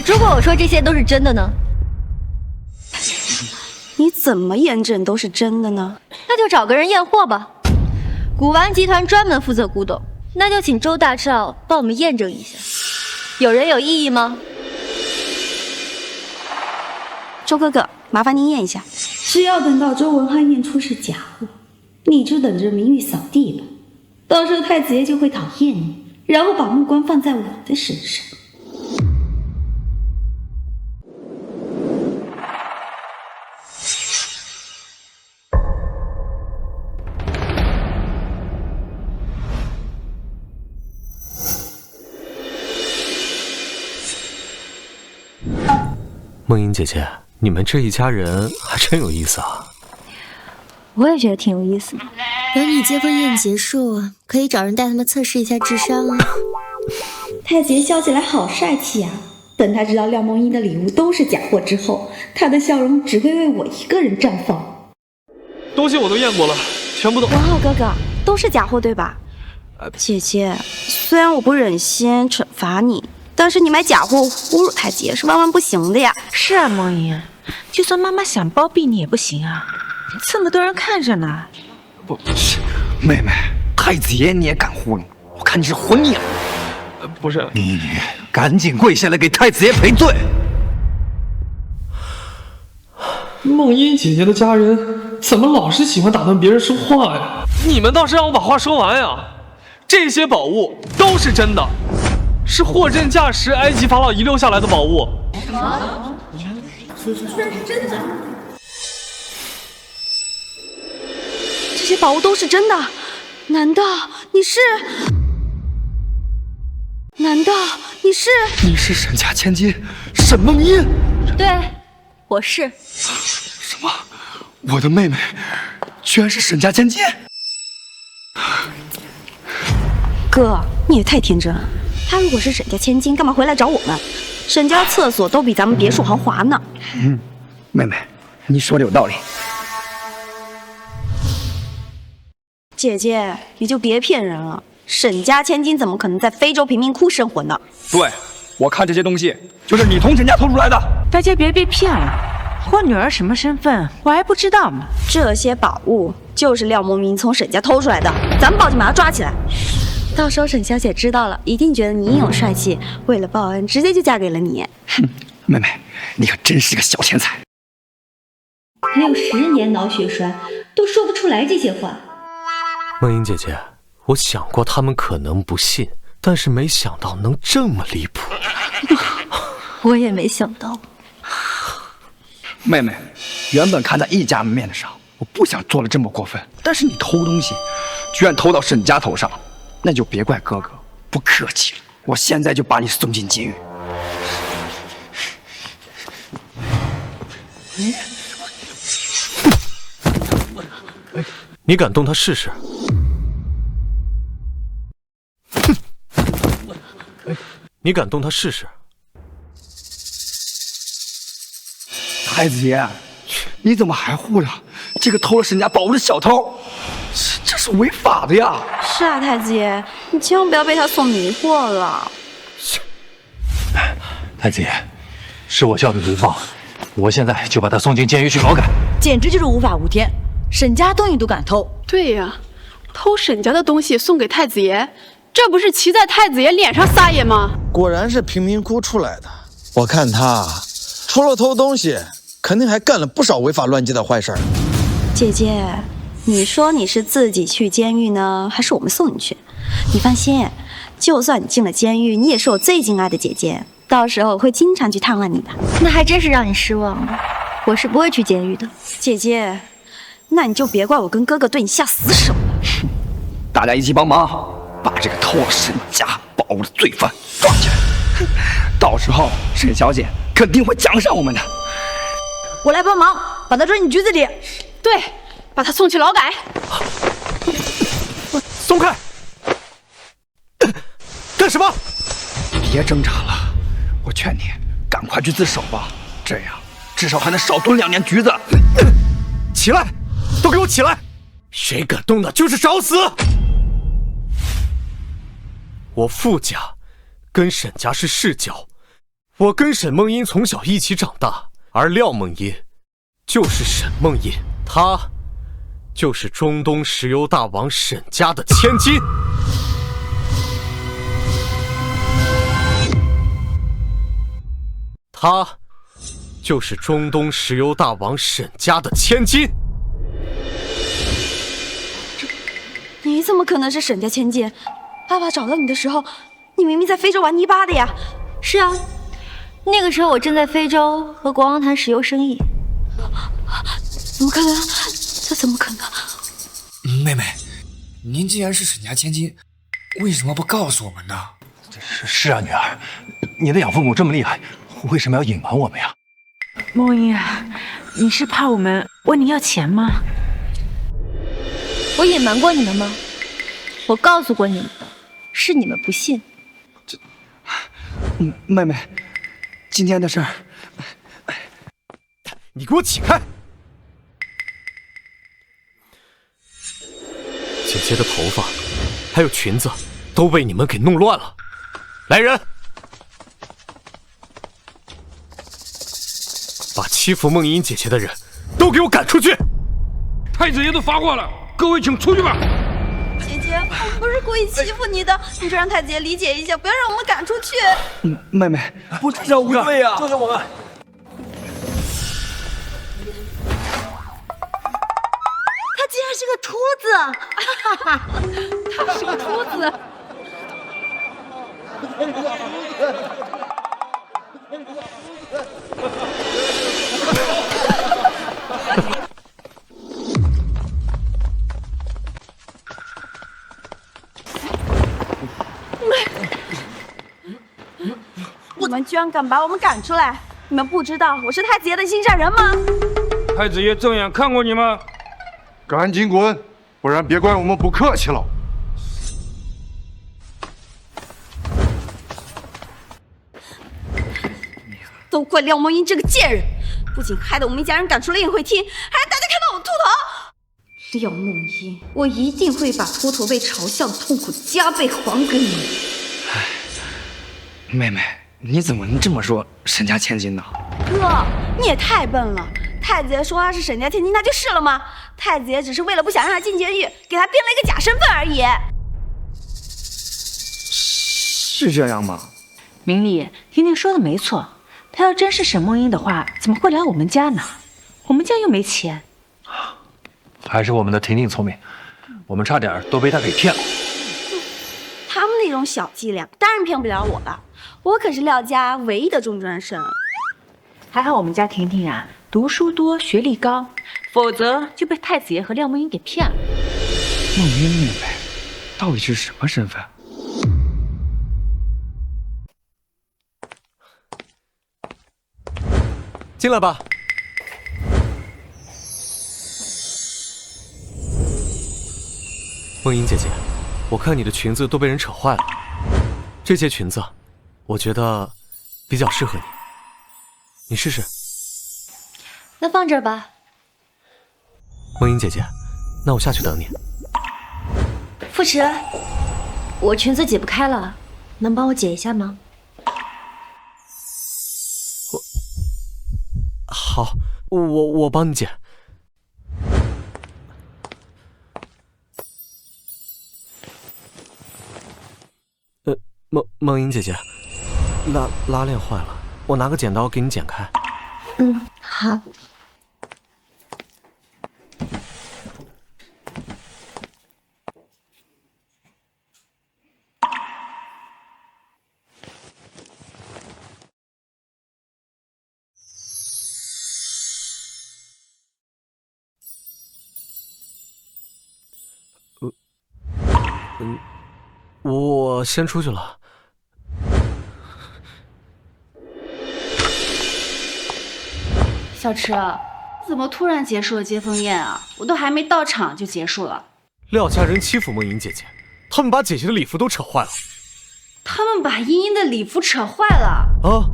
B: 如果我说这些都是真的呢？
F: 你怎么验证都是真的呢？
B: 那就找个人验货吧。古玩集团专门负责古董，那就请周大少帮我们验证一下。有人有异议吗？
F: 周哥哥，麻烦您验一下。
O: 只要等到周文翰验出是假货，你就等着名誉扫地吧。到时候太子爷就会讨厌你，然后把目光放在我的身上。
M: 梦音姐姐，你们这一家人还真有意思啊！
B: 我也觉得挺有意思的。
P: 等你接风宴结束，可以找人带他们测试一下智商啊。
O: 太子爷笑起来好帅气啊！等他知道廖梦英的礼物都是假货之后，他的笑容只会为我一个人绽放。
H: 东西我都验过了，全部都。
F: 文浩哥哥，都是假货对吧？姐姐，虽然我不忍心惩罚你，但是你买假货侮辱太子爷是万万不行的呀。
D: 是啊，梦音，就算妈妈想包庇你也不行啊，这么多人看着呢。
G: 不是，妹妹，太子爷你也敢糊弄？我看你是活腻了。
H: 不是，
E: 你赶紧跪下来给太子爷赔罪。
H: 梦音姐姐的家人怎么老是喜欢打断别人说话呀？你们倒是让我把话说完呀！这些宝物都是真的，是货真价实埃及法老遗留下来的宝物。
O: 什么？这是真的？
F: 这些宝物都是真的？难道你是？
G: 你是沈家千金沈梦音？
B: 对，我是。
G: 什么？我的妹妹居然是沈家千金？
F: 哥，你也太天真了。她如果是沈家千金，干嘛回来找我们？沈家厕所都比咱们别墅豪华呢。
G: 妹妹，你说的有道理。
F: 姐姐，你就别骗人了。沈家千金怎么可能在非洲贫民窟生活呢？
G: 对，我看这些东西就是你从沈家偷出来的。
D: 大家别被骗了，我女儿什么身份我还不知道吗？
F: 这些宝物就是廖梦明从沈家偷出来的，咱们报警把他抓起来。到时候沈小姐知道了，一定觉得你英勇帅气，为了报恩，直接就嫁给了你。
G: 哼，妹妹，你可真是个小天才。
O: 还有10年脑血栓，都说不出来这些话。
M: 梦英姐姐，我想过他们可能不信，但是没想到能这么离谱。
B: 我也没想到。
G: 妹妹，原本看在一家面子上，我不想做了这么过分，但是你偷东西，居然偷到沈家头上，那就别怪哥哥不客气了。我现在就把你送进监狱。
M: 你敢动他试试？哼！你敢动他试试？
G: 太子爷，你怎么还护着这个偷了沈家宝物的小偷？这是违法的呀！
F: 是啊，太子爷，你千万不要被他所迷惑了。
E: 太子爷，是我效率不放，我现在就把他送进监狱去劳改。
R: 简直就是无法无天，沈家东西都敢偷。
K: 对呀，偷沈家的东西送给太子爷，这不是骑在太子爷脸上撒野吗？
S: 果然是贫民窟出来的。我看他除了偷东西，肯定还干了不少违法乱纪的坏事儿。
F: 姐姐，你说你是自己去监狱呢，还是我们送你去？你放心，就算你进了监狱，你也是我最敬爱的姐姐，到时候我会经常去探望你的。
B: 那还真是让你失望了，我是不会去监狱的。
F: 姐姐，那你就别怪我跟哥哥对你下死手了。
G: 大家一起帮忙，把这个偷了沈家宝物的罪犯抓起来。到时候沈小姐肯定会奖赏我们的。
R: 我来帮忙，把他装进局子里。
K: 对，把他送去劳改。
M: 松开！干什么？
G: 别挣扎了，我劝你赶快去自首吧，这样至少还能少蹲2年局子。
M: 起来，都给我起来！谁敢动他就是找死！我傅家跟沈家是世交，我跟沈梦英从小一起长大，而廖梦英就是沈梦英，她就是中东石油大王沈家的千金。她就是中东石油大王沈家的千金。
F: 你怎么可能是沈家千金？爸爸找到你的时候，你明明在非洲玩泥巴的呀。
B: 是啊，那个时候我正在非洲和国王谈石油生意。
F: 怎么可能？这怎么可能？
T: 妹妹，您既然是沈家千金，为什么不告诉我们呢？
E: 是啊，女儿，你的养父母这么厉害，为什么要隐瞒我们呀？
D: 梦英啊，你是怕我们问你要钱吗？
B: 我隐瞒过你们吗？我告诉过你们，是你们不信。
G: 妹妹，今天的事儿，
M: 你给我起开！姐姐的头发，还有裙子，都被你们给弄乱了。来人，把欺负梦英姐姐的人都给我赶出去！
H: 太子爷都发话了，各位请出去吧。
F: 姐姐，我们不是故意欺负你的，你就让太子爷理解一下，不要让我们赶出去。
G: 妹妹，不知道无罪呀，
H: 就是我们。
B: 他竟然是个秃子！哈哈哈，
K: 他是个秃子。
F: 你们居然敢把我们赶出来！你们不知道我是太子爷的心上人吗？
H: 太子爷正眼看过你吗？
U: 赶紧滚，不然别怪我们不客气了。
F: 都怪廖梦英这个贱人，不仅害得我们一家人赶出了宴会厅，还让大家看到我秃头。廖梦英，我一定会把秃头被嘲笑的痛苦加倍还给你。
G: 妹妹，你怎么能这么说沈家千金呢？
F: 哥，你也太笨了。太子爷说他是沈家千金，那就是了吗？太子爷只是为了不想让他进监狱，给他编了一个假身份而已。
G: 是这样吗？
D: 明丽，婷婷说的没错，她要真是沈梦英的话，怎么会来我们家呢？我们家又没钱。
E: 还是我们的婷婷聪明，我们差点都被他给骗了。
F: 他们那种小伎俩，当然骗不了我了。我可是廖家唯一的中专生。
D: 还好我们家婷婷啊，读书多，学历高，否则就被太子爷和廖梦英给骗了。
G: 梦英妹妹到底是什么身份？
M: 进来吧。梦英姐姐，我看你的裙子都被人扯坏了，这件裙子，我觉得比较适合你，你试试。
B: 那放这儿吧。
M: 梦英姐姐，那我下去等你。
B: 傅迟，我裙子解不开了，能帮我解一下吗？
M: 好，我帮你解。梦英姐姐，拉链坏了，我拿个剪刀给你剪开。
B: 好。
M: 我先出去了。
I: 小池，怎么突然结束了接风宴啊？我都还没到场就结束了。
M: 廖家人欺负梦英姐姐，他们把姐姐的礼服都扯坏了。
I: 他们把茵茵的礼服扯坏了
M: 啊！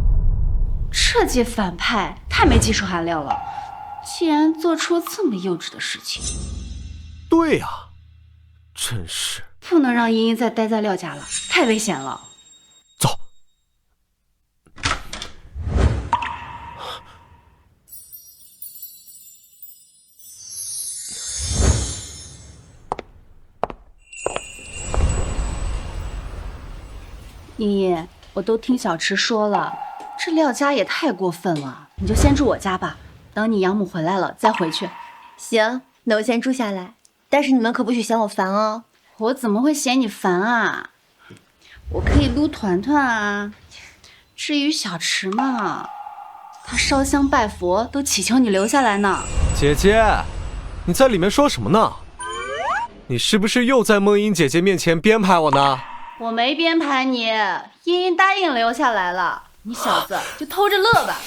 I: 这届反派太没技术含量了，竟然做出这么幼稚的事情。
M: 对呀，真是
I: 不能让茵茵再待在廖家了，太危险了。
M: 走。
I: 茵茵，我都听小池说了，这廖家也太过分了，你就先住我家吧，等你养母回来了再回去。
B: 行，那我先住下来，但是你们可不许嫌我烦哦。
I: 我怎么会嫌你烦啊？我可以撸团团啊。至于小池嘛，他烧香拜佛都祈求你留下来呢。
M: 姐姐，你在里面说什么呢？你是不是又在梦英姐姐面前编排我呢？
I: 我没编排你，茵茵答应留下来了，你小子就偷着乐吧。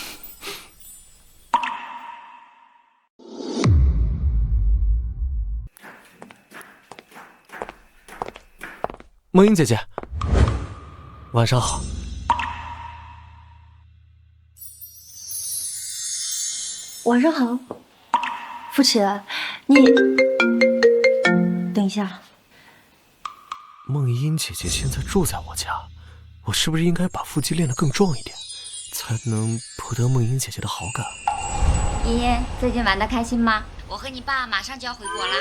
M: 梦英姐姐，晚上好。
B: 晚上好，傅迟，你等一下。
M: 梦英姐姐现在住在我家，我是不是应该把腹肌练得更壮一点，才能博得梦英姐姐的好感？
C: 茵茵，最近玩得开心吗？我和你爸马上就要回国了。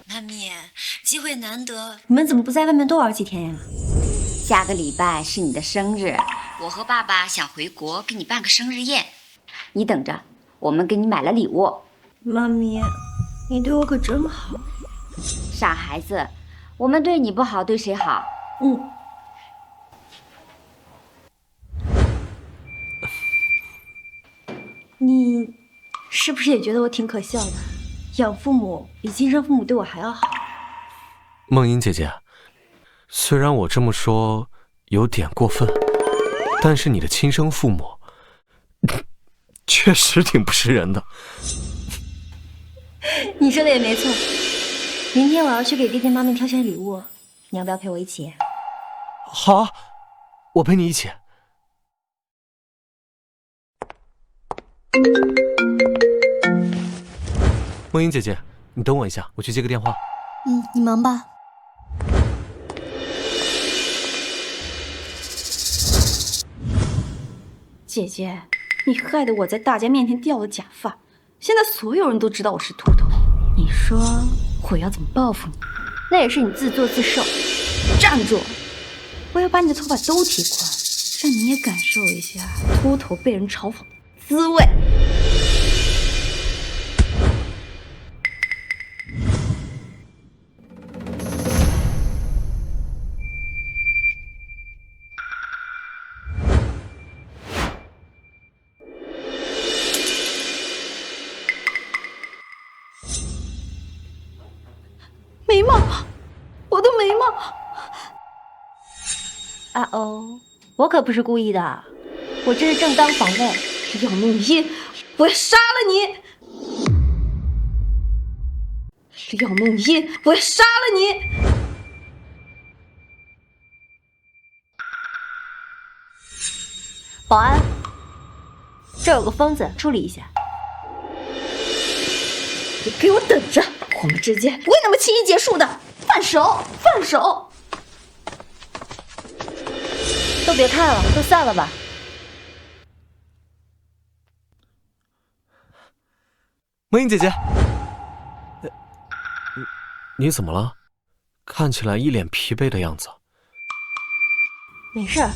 B: 妈咪，机会难得，你们怎么不在外面多玩几天呀？
C: 下个礼拜是你的生日，我和爸爸想回国给你办个生日宴，你等着，我们给你买了礼物。
B: 妈咪，你对我可真好。
C: 傻孩子，我们对你不好，对谁好？
B: 你是不是也觉得我挺可笑的？养父母比亲生父母对我还要好。
M: 梦英姐姐，虽然我这么说有点过分，但是你的亲生父母确实挺不是人的。
B: 你说的也没错。明天我要去给爹爹妈妈挑选礼物，你要不要陪我一起？
M: 好啊，我陪你一起。梦英姐姐，你等我一下，我去接个电话。
P: 你忙吧。
F: 姐姐，你害得我在大家面前掉了假发，现在所有人都知道我是秃头。你说我要怎么报复你？那也是你自作自受。站住！我要把你的头发都剃光，让你也感受一下秃头被人嘲讽的滋味。
B: 啊哦，我可不是故意的，我这是正当防卫。
F: 廖梦音，我要杀了你！廖梦音，我要杀了你！
B: 保安，这有个疯子，处理一下。
F: 你给我等着，我们之间不会那么轻易结束的。放手，放手！
B: 都别看了，都散了吧。
M: 梦音姐姐，你怎么了？看起来一脸疲惫的样子。
B: 没事，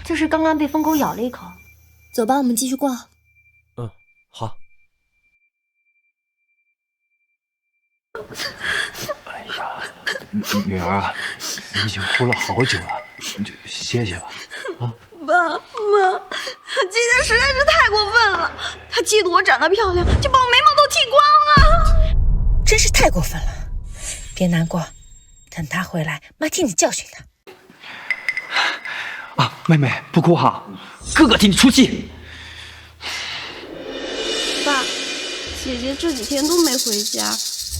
B: 就是刚刚被疯狗咬了一口。
P: 走吧，我们继续逛。
M: 嗯，好。
E: 哎呀，女儿啊，你已经哭了好久了，你就歇歇吧。啊，
F: 爸妈，姐姐实在是太过分了，她嫉妒我长得漂亮，就把我眉毛都剃光了，
A: 真是太过分了。别难过，等她回来，妈替你教训她。
G: 啊，妹妹不哭哈，哥哥替你出气。
F: 爸，姐姐这几天都没回家，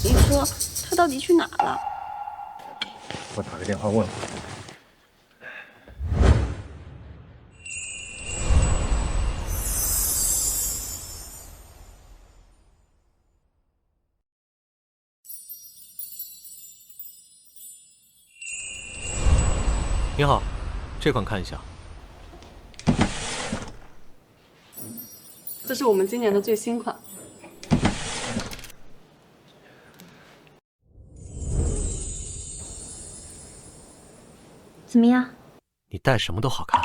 F: 你说她到底去哪了？
E: 我打个电话问问。
M: 你好，这款看一下。
K: 这是我们今年的最新款。
B: 怎么样？
M: 你戴什么都好看。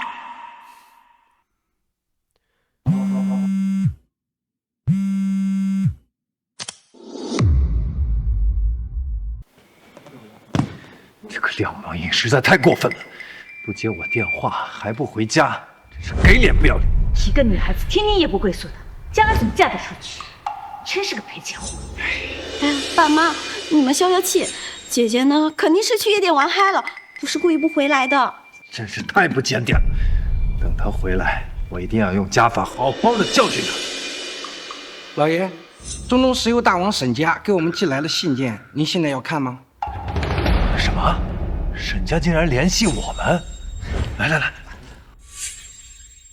E: 这个廖梦音实在太过分了，不接我电话还不回家，真是给脸不要脸。
R: 一个女孩子天天夜不归宿的，将来怎么嫁得出去？真是个赔钱货。
F: 哎，爸妈，你们消消气，姐姐呢肯定是去夜店玩嗨了，不是故意不回来的。
E: 真是太不检点了，等她回来，我一定要用家法好好的教训她。
V: 老爷，中东石油大王沈家给我们寄来了信件，您现在要看吗？
E: 什么？沈家竟然联系我们？来来来，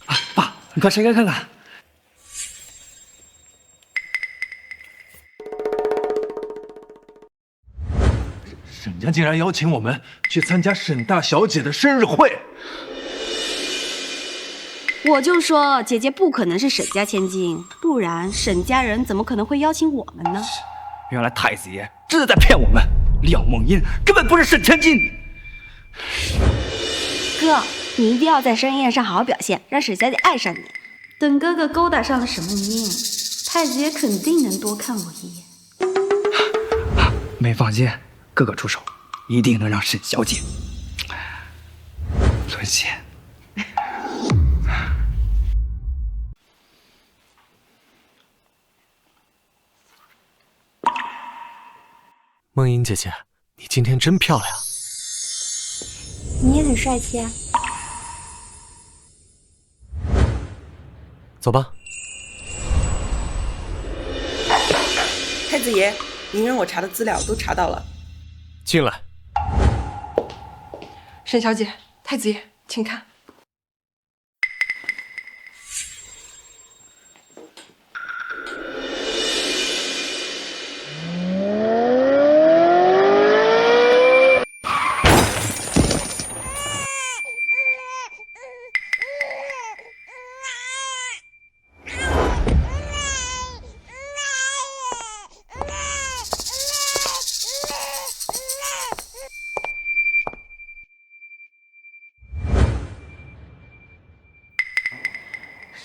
G: 啊，爸，你快拆开看看。
E: 沈家竟然邀请我们去参加沈大小姐的生日会。
F: 我就说姐姐不可能是沈家千金，不然沈家人怎么可能会邀请我们呢？
G: 原来太子爷真的在骗我们，廖梦音根本不是沈千金。
F: 哥，你一定要在生日宴上好好表现，让沈小姐爱上你。等哥哥勾搭上了沈梦音，太子爷肯定能多看我一眼。
G: 妹放心，哥哥出手，一定能让沈小姐沦陷。
M: 梦音姐姐，你今天真漂亮。
B: 你也很帅气啊。
M: 走吧。
W: 太子爷，您让我查的资料都查到了。
M: 进来。
W: 沈小姐，太子爷，请看。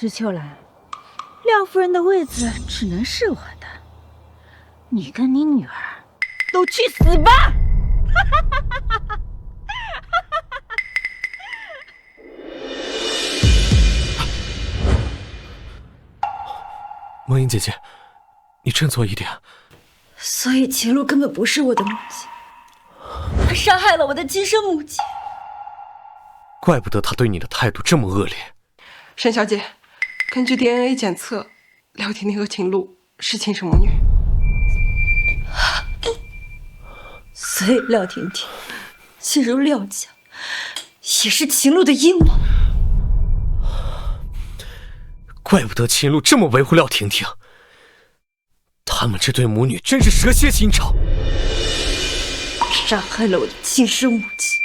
D: 石秋兰，廖夫人的位子只能是我的，你跟你女儿都去死吧！
M: 梦音姐姐，你振作一点。
O: 所以齐路根本不是我的母亲，他杀害了我的亲生母亲。
M: 怪不得他对你的态度这么恶劣。
W: 沈小姐，根据 DNA 检测，廖婷婷和秦璐是亲生母女。
O: 所以廖婷婷进入廖家，也是秦璐的阴谋。
M: 怪不得秦璐这么维护廖婷婷，他们这对母女真是蛇蝎心肠。
O: 杀害了我的亲生母亲。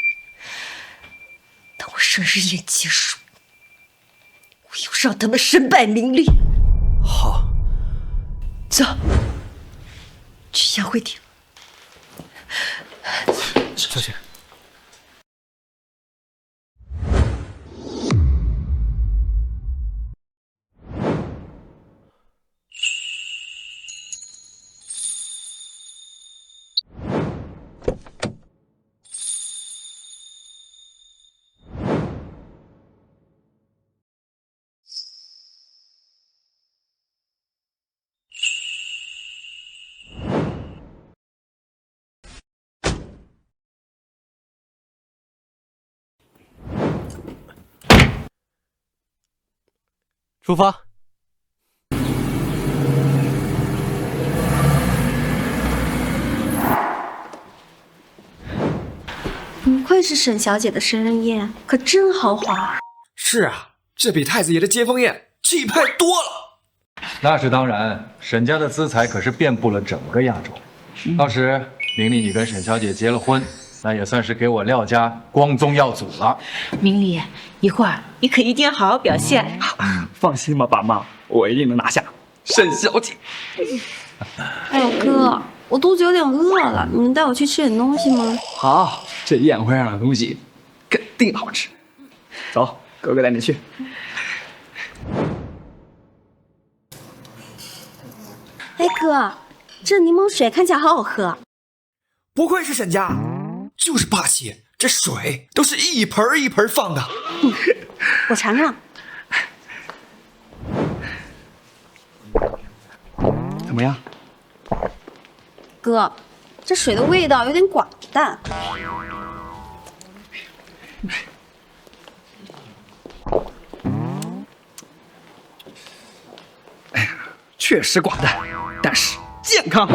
O: 等我生日宴结束，我要让他们身败名裂。
M: 好，
O: 走，去宴会厅。
M: 小姐。出发！
B: 不愧是沈小姐的生日宴，可真豪华。
T: 是啊，这比太子爷的接风宴气派多了。
E: 那是当然，沈家的资财可是遍布了整个亚洲。到时明丽你跟沈小姐结了婚，那也算是给我廖家光宗耀祖了。
A: 明丽，一会儿你可一定要好好表现。
G: 放心吧，爸妈，我一定能拿下沈小姐。
F: 哎呦哥，我肚子有点饿了，你能带我去吃点东西吗？
G: 好，这宴会上的东西肯定好吃。走，哥哥带你去。
F: 哎哥，这柠檬水看起来好好喝。
T: 不愧是沈家，就是霸气，这水都是一盆一盆放的。
F: 我尝尝。
G: 怎么样？
F: 哥，这水的味道有点寡淡。
G: 确实寡淡，但是健康。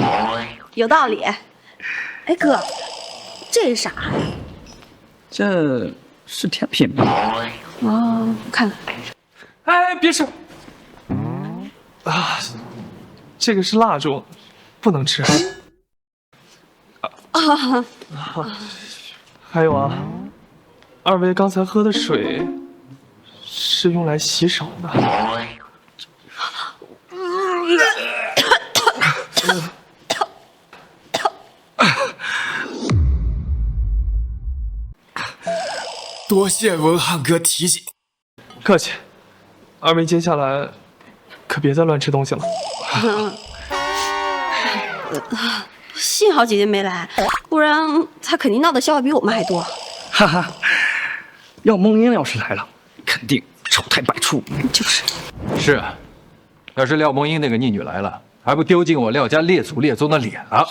F: 有道理。哎哥，这是啥呀？
G: 这是甜品吗？
F: 哦，我看看。
H: 哎，别吃！啊，这个是蜡烛，不能吃。
F: 啊，
H: 还有啊，二位刚才喝的水是用来洗手的。
T: 多谢文翰哥提醒。
H: 客气，二位接下来可别再乱吃东西了。
F: 幸好姐姐没来，不然她肯定闹的笑话比我们还多。
G: 哈哈，要梦英要是来了，肯定丑态百出。
F: 就是。
E: 是啊，要是廖梦英那个逆女来了，还不丢尽我廖家列祖列宗的脸啊！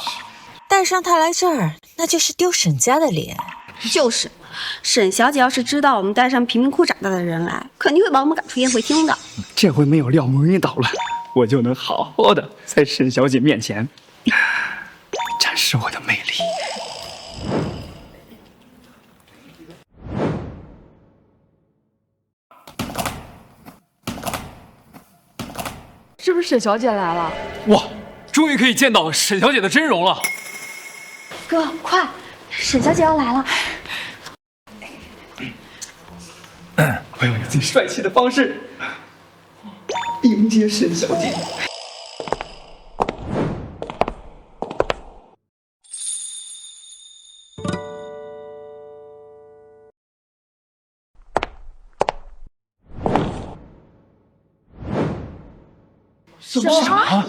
A: 带上她来这儿，那就是丢沈家的脸。
F: 就是，沈小姐要是知道我们带上贫民窟长大的人来，肯定会把我们赶出宴会厅的。
G: 这回没有廖梦英捣乱，我就能好好的在沈小姐面前展示我的魅力。
K: 是不是沈小姐来了？
H: 哇，终于可以见到沈小姐的真容了。
B: 哥，快，沈小姐要来了。
G: 我要用最帅气的方式迎接沈小姐。
H: 什么啥？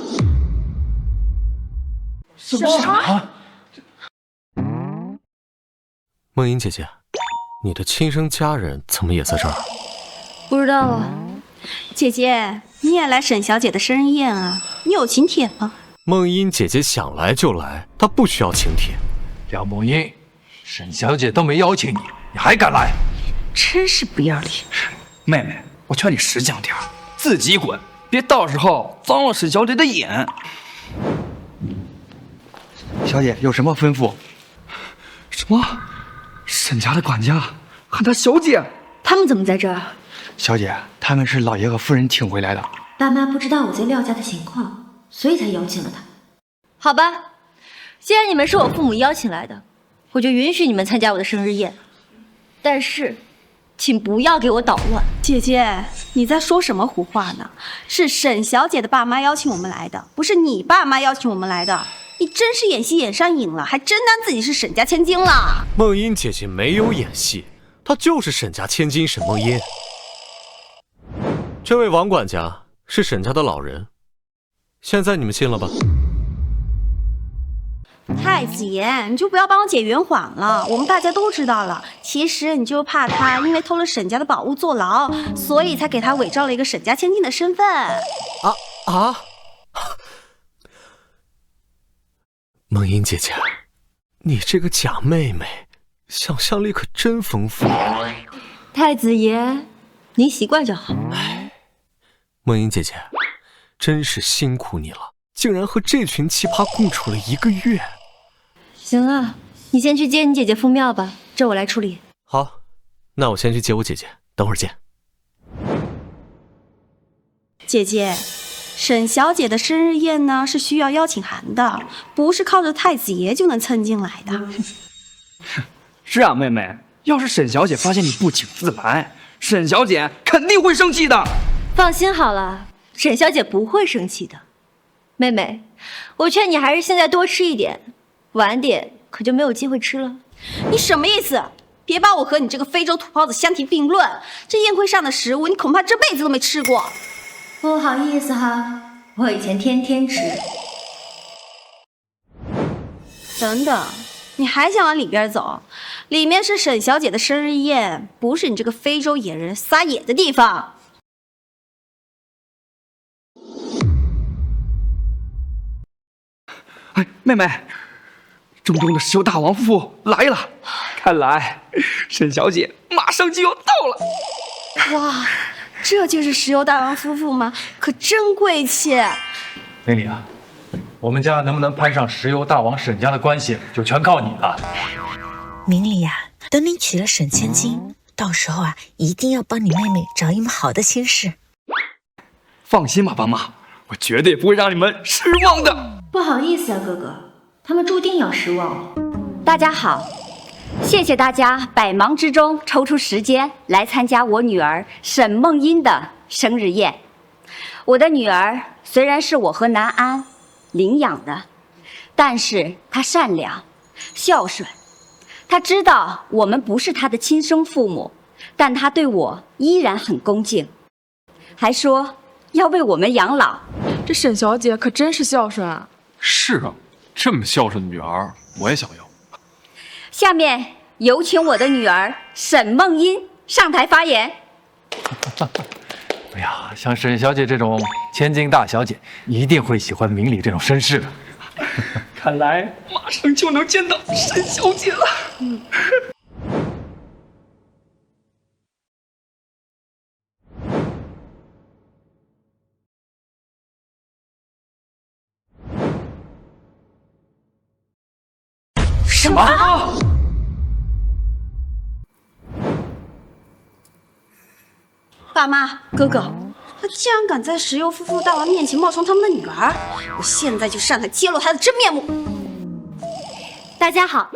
H: 什么啥？
M: 梦英姐姐，你的亲生家人怎么也在这儿？
F: 不知道啊。姐姐，你也来沈小姐的生日宴啊？你有请帖吗？
M: 梦英姐姐想来就来，她不需要请帖。
E: 廖梦英，沈小姐都没邀请你，你还敢来？
I: 真是不要脸。
G: 妹妹，我劝你识相点儿，自己滚，别到时候脏了沈小姐的眼。小姐有什么吩咐？什么？沈家的管家喊她小姐？
B: 他们怎么在这儿？
G: 小姐，他们是老爷和夫人请回来的。
B: 爸妈不知道我在廖家的情况，所以才邀请了他。好吧，既然你们是我父母邀请来的，我就允许你们参加我的生日宴。但是，请不要给我捣乱。
F: 姐姐，你在说什么胡话呢？是沈小姐的爸妈邀请我们来的，不是你爸妈邀请我们来的。你真是演戏演上瘾了，还真当自己是沈家千金了。
M: 梦音姐姐没有演戏，她就是沈家千金沈梦音。这位王管家是沈家的老人，现在你们信了吧？
F: 太子爷，你就不要帮我姐圆谎了，我们大家都知道了。其实你就怕他因为偷了沈家的宝物坐牢，所以才给他伪造了一个沈家千金的身份。
M: 梦音姐姐，你这个假妹妹，想象力可真丰富。
B: 太子爷，您习惯就好。
M: 梦音姐姐，真是辛苦你了，竟然和这群奇葩共处了1个月。
B: 行了，你先去接你姐姐赴庙吧，这我来处理。
M: 好，那我先去接我姐姐，等会儿见。
F: 姐姐，沈小姐的生日宴呢是需要邀请函的，不是靠着太子爷就能蹭进来的。
G: 是啊，妹妹，要是沈小姐发现你不请自来，沈小姐肯定会生气的。
B: 放心好了，沈小姐不会生气的。妹妹，我劝你还是现在多吃一点，晚点可就没有机会吃了。
F: 你什么意思？别把我和你这个非洲土包子相提并论。这宴会上的食物，你恐怕这辈子都没吃过。
B: 不好意思哈，我以前天天吃。
F: 等等，你还想往里边走？里面是沈小姐的生日宴，不是你这个非洲野人撒野的地方。
G: 哎，妹妹，中东的石油大王夫妇来了，看来沈小姐马上就要到了。
F: 哇，这就是石油大王夫妇吗？可真贵气。
E: 经理啊，我们家能不能攀上石油大王沈家的关系，就全靠你了。
A: 明理呀，等你娶了沈千金，到时候啊，一定要帮你妹妹找一门好的亲事。
G: 放心吧，爸妈，我绝对不会让你们失望的。
B: 不好意思啊，哥哥，他们注定要失望了。
C: 大家好，谢谢大家百忙之中抽出时间来参加我女儿沈梦音的生日宴。我的女儿虽然是我和南安领养的，但是她善良、孝顺。她知道我们不是她的亲生父母，但她对我依然很恭敬，还说要为我们养老。
K: 这沈小姐可真是孝顺啊！
H: 是啊，这么孝顺的女儿，我也想要。
C: 下面有请我的女儿沈梦音上台发言。
E: 哎呀，像沈小姐这种千金大小姐，一定会喜欢明理这种绅士的。
G: 看来马上就能见到沈小姐了。
F: 什么？爸妈，哥哥，他竟然敢在石油夫妇大王面前冒充他们的女儿！我现在就上台揭露他的真面目！
B: 大家好，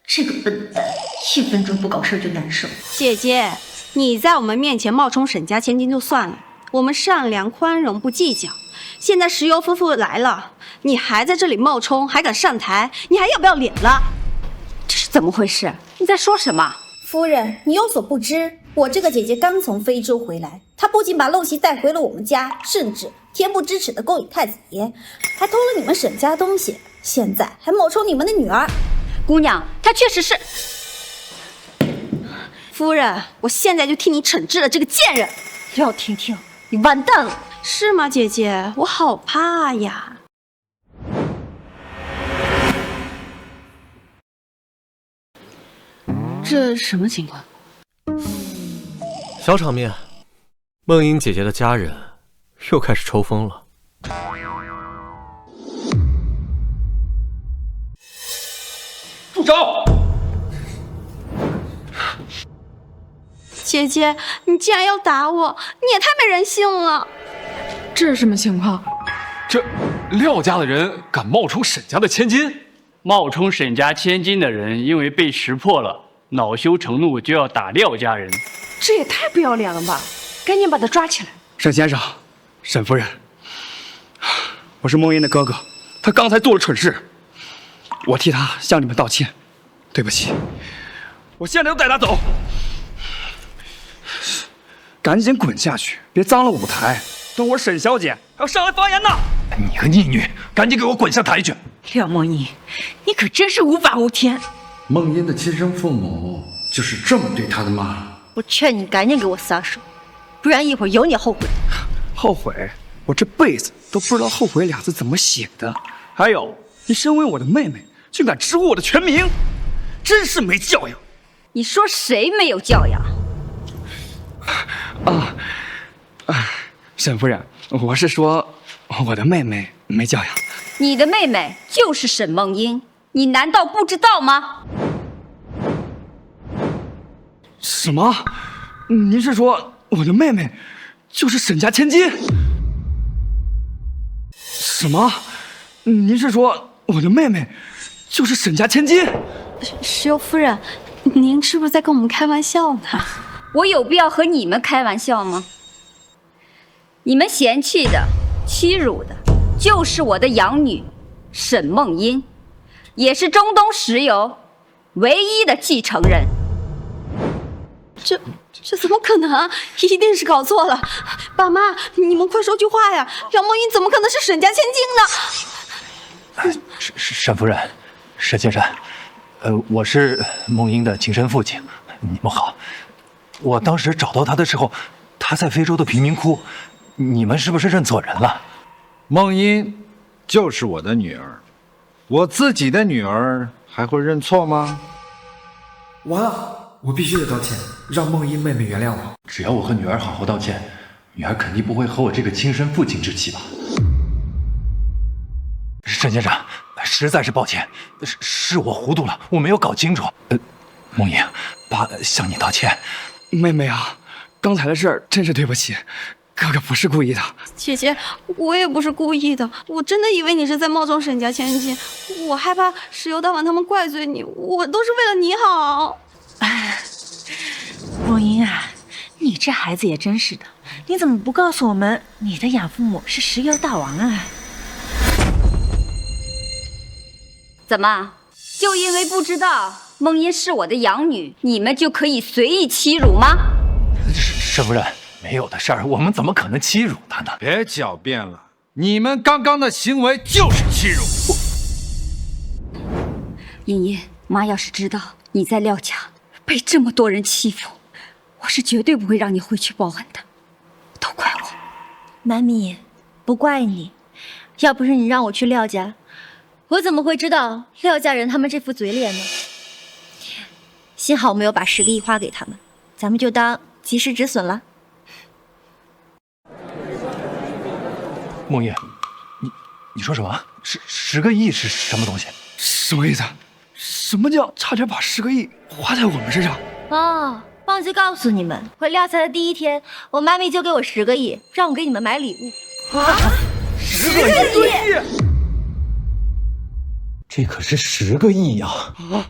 B: 这个笨蛋1分钟不搞事就难受。
F: 姐姐，你在我们面前冒充沈家千金就算了，我们善良宽容不计较。现在石油夫妇来了，你还在这里冒充，还敢上台，你还要不要脸了？
C: 这是怎么回事？你在说什么？
O: 夫人，你有所不知，我这个姐姐刚从非洲回来，她不仅把陋习带回了我们家，甚至恬不知耻的勾引太子爷，还偷了你们沈家东西，现在还冒充你们的女儿。
C: 姑娘，她确实是。
F: 夫人，我现在就替你惩治了这个贱人。
B: 廖婷婷，你完蛋了。
F: 是吗，姐姐？我好怕呀。
K: 这什么情况？
M: 小场面，梦英姐姐的家人又开始抽风了。
G: 住手！
F: 姐姐，你竟然要打我，你也太没人性了！
W: 这是什么情况？
H: 这廖家的人敢冒充沈家的千金？
J: 冒充沈家千金的人，因为被识破了，恼羞成怒就要打廖家人。
K: 这也太不要脸了吧！赶紧把他抓起来。
G: 沈先生，沈夫人，我是梦英的哥哥，他刚才做了蠢事，我替他向你们道歉，对不起。我现在就带他走，赶紧滚下去，别脏了舞台。等会儿沈小姐还要上来发言呢。
E: 你个逆女，赶紧给我滚下台去！
D: 廖梦英，你可真是无法无天。
S: 梦英的亲生父母就是这么对她的吗？
B: 我劝你赶紧给我撒手，不然一会儿有你后悔。
G: 后悔？我这辈子都不知道后悔俩字怎么写的。还有，你身为我的妹妹，竟敢直呼我的全名，真是没教养！
C: 你说谁没有教养？
G: 沈夫人，我是说我的妹妹没教养。
C: 你的妹妹就是沈梦英，你难道不知道吗？
G: 什么？您是说我的妹妹就是沈家千金？什么？您是说我的妹妹就是沈家千金？
F: 石油夫人，您是不是在跟我们开玩笑呢？
C: 我有必要和你们开玩笑吗？你们嫌弃的、欺辱的，就是我的养女沈梦英，也是中东石油唯一的继承人。
F: 这怎么可能？一定是搞错了。爸妈，你们快说句话呀！廖梦英怎么可能是沈家千金呢？
E: 沈夫人，沈先生，我是梦英的亲生父亲，你们好。我当时找到他的时候，他在非洲的贫民窟，你们是不是认错人了？
S: 梦英就是我的女儿，我自己的女儿还会认错吗？
T: 完了，我必须得道歉，让梦英妹妹原谅我。
E: 只要我和女儿好好道歉，女儿肯定不会和我这个亲生父亲置气吧？沈先生，实在是抱歉，是我糊涂了，我没有搞清楚。梦英，爸向你道歉。
G: 妹妹啊，刚才的事儿真是对不起，哥哥不是故意的。
F: 姐姐，我也不是故意的，我真的以为你是在冒充沈家千金，我害怕石油大王他们怪罪你，我都是为了你好。
D: 梦英啊，你这孩子也真是的，你怎么不告诉我们你的养父母是石油大王啊？
C: 怎么，就因为不知道梦英是我的养女，你们就可以随意欺辱吗？
E: 沈夫人，没有的事儿，我们怎么可能欺辱她呢？
S: 别狡辩了，你们刚刚的行为就是欺辱。
C: 茵茵，妈要是知道你在廖家被这么多人欺负，我是绝对不会让你回去报恩的。都怪我。
B: 妈咪，不怪你，要不是你让我去廖家，我怎么会知道廖家人他们这副嘴脸呢？幸好我没有把10个亿花给他们，咱们就当及时止损了。
E: 梦英，你说什么？10个亿是什么东西？
G: 什么意思？什么叫差点把10个亿花在我们身上？
B: 哦，忘记告诉你们，回廖家的第一天，我妈咪就给我10个亿，让我给你们买礼物。啊
E: ！10个亿！这可是10个亿呀！
G: 啊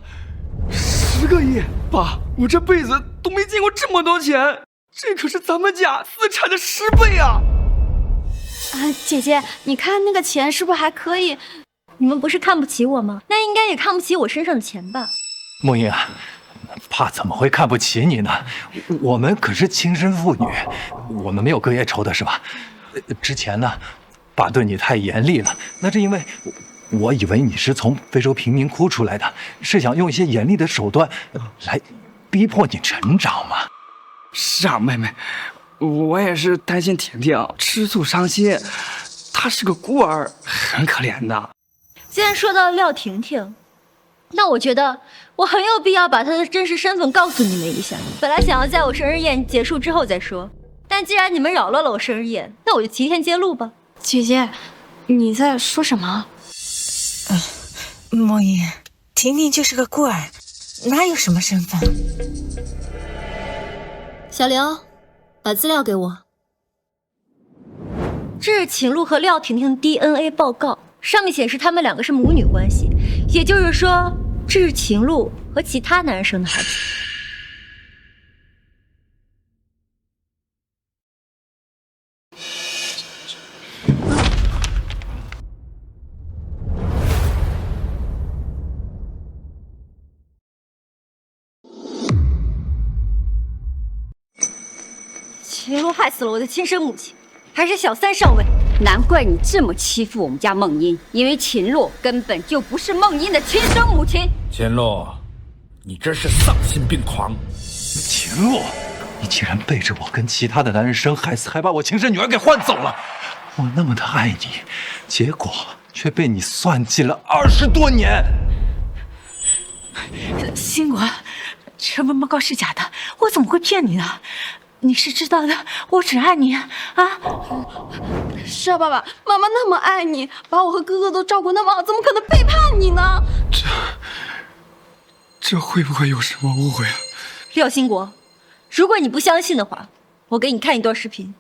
G: ！10个亿！爸，我这辈子都没见过这么多钱，这可是咱们家资产的10倍啊！
F: 姐姐，你看那个钱是不是还可以？
B: 你们不是看不起我吗？那应该也看不起我身上的钱吧？
E: 梦英啊，爸怎么会看不起你呢？我们可是亲生父女，我们没有隔夜仇的是吧？之前呢，爸对你太严厉了，那是因为我以为你是从非洲贫民窟出来的，是想用一些严厉的手段来逼迫你成长嘛。
G: 是啊，妹妹，我也是担心婷婷吃醋伤心，她是个孤儿，很可怜的。
B: 既然说到廖婷婷，那我觉得我很有必要把他的真实身份告诉你们一下。本来想要在我生日宴结束之后再说，但既然你们扰乱了我生日宴，那我就提前揭露吧。
K: 姐姐，你在说什么？
A: 梦音，婷婷就是个孤儿，哪有什么身份？
P: 小刘，把资料给我。
B: 这是秦璐和廖婷婷的 DNA 报告，上面显示他们两个是母女关系，也就是说，这是秦璐和其他男人生的孩子。秦璐害死了我的亲生母亲，还是小三上位。
C: 难怪你这么欺负我们家梦音，因为秦璐根本就不是梦音的亲生母亲。
L: 秦璐，你真是丧心病狂！
E: 秦璐，你竟然背着我跟其他的男人生孩子，还把我亲生女儿给换走了。我那么的爱你，结果却被你算计了20多年。
D: 星国，这份报告是假的，我怎么会骗你呢？你是知道的，我只爱你啊！
K: 是啊，爸爸妈妈那么爱你，把我和哥哥都照顾那么好，怎么可能背叛你呢？
G: 这会不会有什么误会啊？
B: 廖兴国，如果你不相信的话，我给你看一段视频。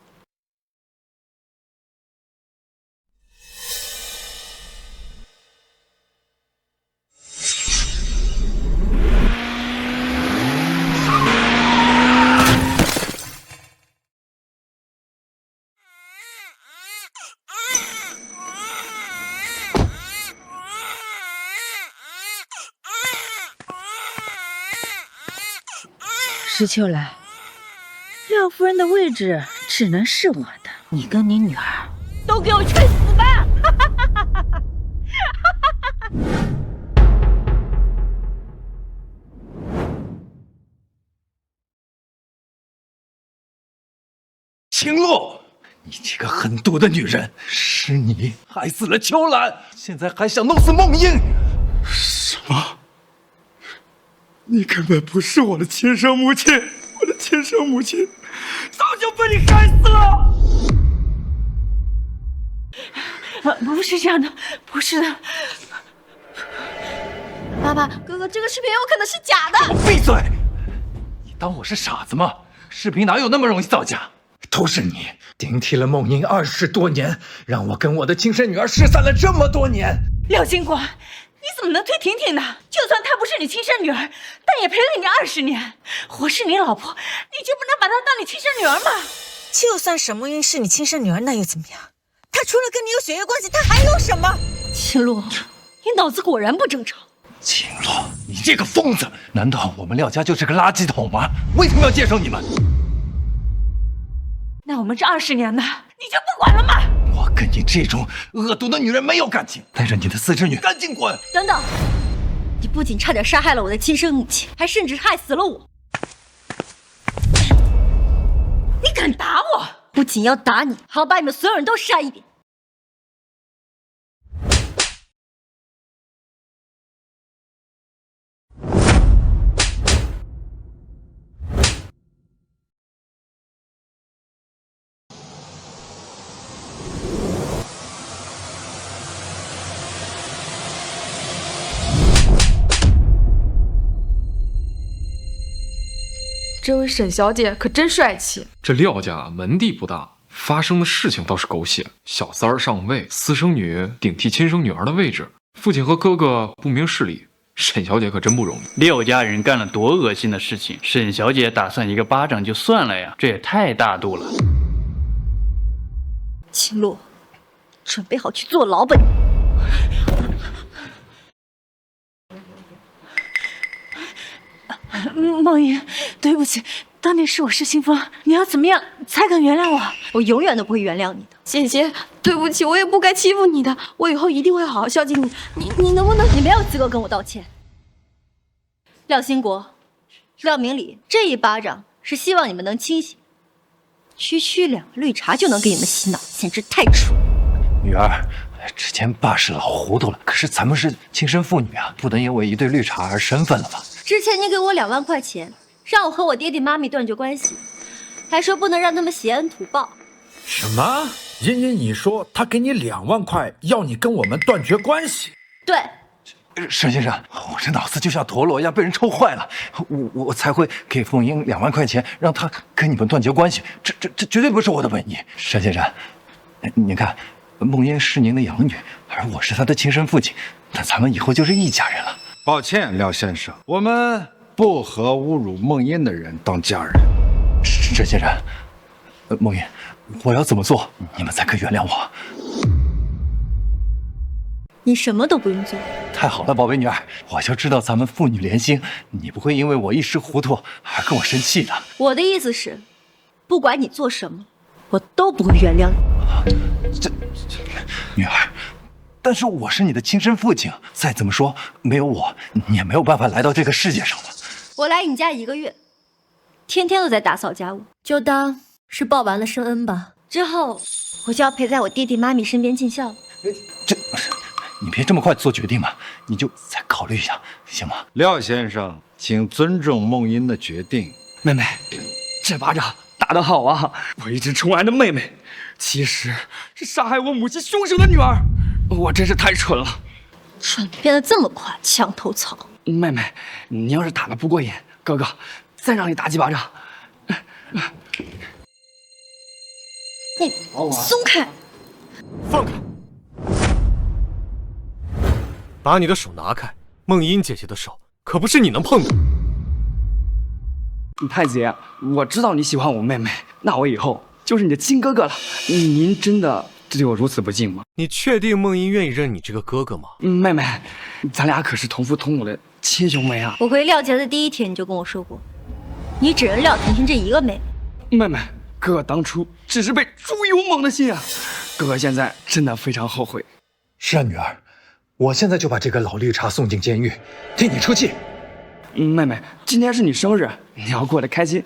D: 石秋兰，廖夫人的位置只能是我的，你跟你女儿
B: 都给我去死吧！
E: 秦璐，你这个狠毒的女人，是你害死了秋兰，现在还想弄死梦音。
G: 什么？你根本不是我的亲生母亲，我的亲生母亲早就被你害死了。
D: 不是这样的，不是的。
K: 爸爸，哥哥，这个视频有可能是假的。
E: 闭嘴！你当我是傻子吗？视频哪有那么容易造假？都是你顶替了梦音20多年，让我跟我的亲生女儿失散了这么多年。
D: 廖金国，你怎么能推婷婷呢？就算她不是你亲生女儿，但也陪了你20年。我是你老婆，你就不能把她当你亲生女儿吗？
A: 就算沈梦音是你亲生女儿，那又怎么样？她除了跟你有血缘关系，她还有什么？
B: 秦璐，你脑子果然不正常。
E: 秦璐，你这个疯子！难道我们廖家就是个垃圾桶吗？为什么要接受你们？
D: 那我们这20年呢？你就不管了吗？
E: 我跟你这种恶毒的女人没有感情，带着你的私生女赶紧滚！
B: 等等，你不仅差点杀害了我的亲生母亲，还甚至害死了我。
D: 你敢打我？
B: 不仅要打你，还要把你们所有人都杀一遍。
K: 这位沈小姐可真帅气。
H: 这廖家门第不大，发生的事情倒是狗血。小三儿上位，私生女顶替亲生女儿的位置，父亲和哥哥不明事理，沈小姐可真不容易。
J: 廖家人干了多恶心的事情，沈小姐打算一个巴掌就算了呀，这也太大度了。
B: 秦璐，准备好去坐牢吧你！
D: 梦音，对不起，当年是我失心疯，你要怎么样才肯原谅我？
B: 我永远都不会原谅你的。
K: 姐姐，对不起，我也不该欺负你的，我以后一定会好好孝敬你。你能不能？
B: 你没有资格跟我道歉。廖兴国、廖明礼，这一巴掌是希望你们能清醒，区区2个绿茶就能给你们洗脑，简直太蠢。
E: 女儿，之前爸是老糊涂了，可是咱们是亲生父女啊，不能因为一对绿茶而生分了吧？
B: 之前你给我2万块钱，让我和我爹地妈咪断绝关系，还说不能让他们携恩图报。
L: 什么？茵茵，你说他给你2万块，要你跟我们断绝关系？
B: 对。
E: 沈先生，我这脑子就像陀螺一样被人抽坏了，我才会给凤英2万块钱，让她跟你们断绝关系。这绝对不是我的本意。沈先生，您看，梦英是您的养女，而我是她的亲生父亲，那咱们以后就是一家人了。
S: 抱歉，廖先生，我们不和侮辱梦英的人当家人。
E: 沈先生，梦英，我要怎么做，你们才可以原谅我？
B: 你什么都不用做。
E: 太好了，宝贝女儿，我就知道咱们父女连心，你不会因为我一时糊涂而跟我生气的。
B: 我的意思是，不管你做什么，我都不会原谅你。
E: 女儿，但是我是你的亲生父亲，再怎么说，没有我，你也没有办法来到这个世界上了。
B: 我来你家1个月，天天都在打扫家务，
P: 就当是报完了生恩吧。
B: 之后我就要陪在我爹地妈咪身边尽孝了。
E: 你别这么快做决定嘛，你就再考虑一下，行吗？
S: 廖先生，请尊重梦英的决定。
G: 妹妹，这巴掌打得好啊！我一直宠爱的妹妹，其实是杀害我母亲凶手的女儿，我真是太蠢了。
B: 蠢变得这么快，墙头草。
G: 妹妹，你要是打得不过瘾，哥哥再让你打几巴掌。
B: 你松开！
M: 放开！把你的手拿开，梦英姐姐的手可不是你能碰的。
G: 太子爷，我知道你喜欢我妹妹，那我以后就是你的亲哥哥了。您真的对我如此不敬吗？
M: 你确定梦英愿意认你这个哥哥吗？
G: 妹妹，咱俩可是同父同母的亲兄妹啊！
B: 我回廖家的第1天你就跟我说过，你只认廖婷婷这一个妹妹。
G: 妹妹，哥哥当初只是被猪油蒙的心啊！哥哥现在真的非常后悔。
E: 是啊，女儿。我现在就把这个老绿茶送进监狱，替你出气。
G: 妹妹，今天是你生日，你要过得开心，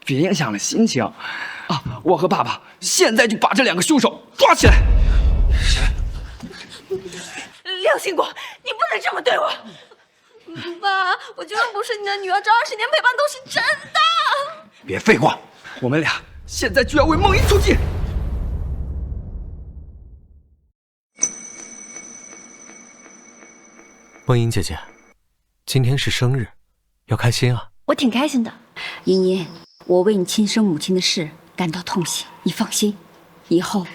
G: 别影响了心情啊！我和爸爸现在就把这2个凶手抓起来。
K: 廖兴国，你不能这么对我。爸，我就算不是你的女儿，这20年陪伴都是真的。
E: 别废话，
G: 我们俩现在就要为梦英出气。
M: 梦英姐姐，今天是生日，要开心啊！
B: 我挺开心的。
C: 茵茵，我为你亲生母亲的事感到痛心，你放心，以后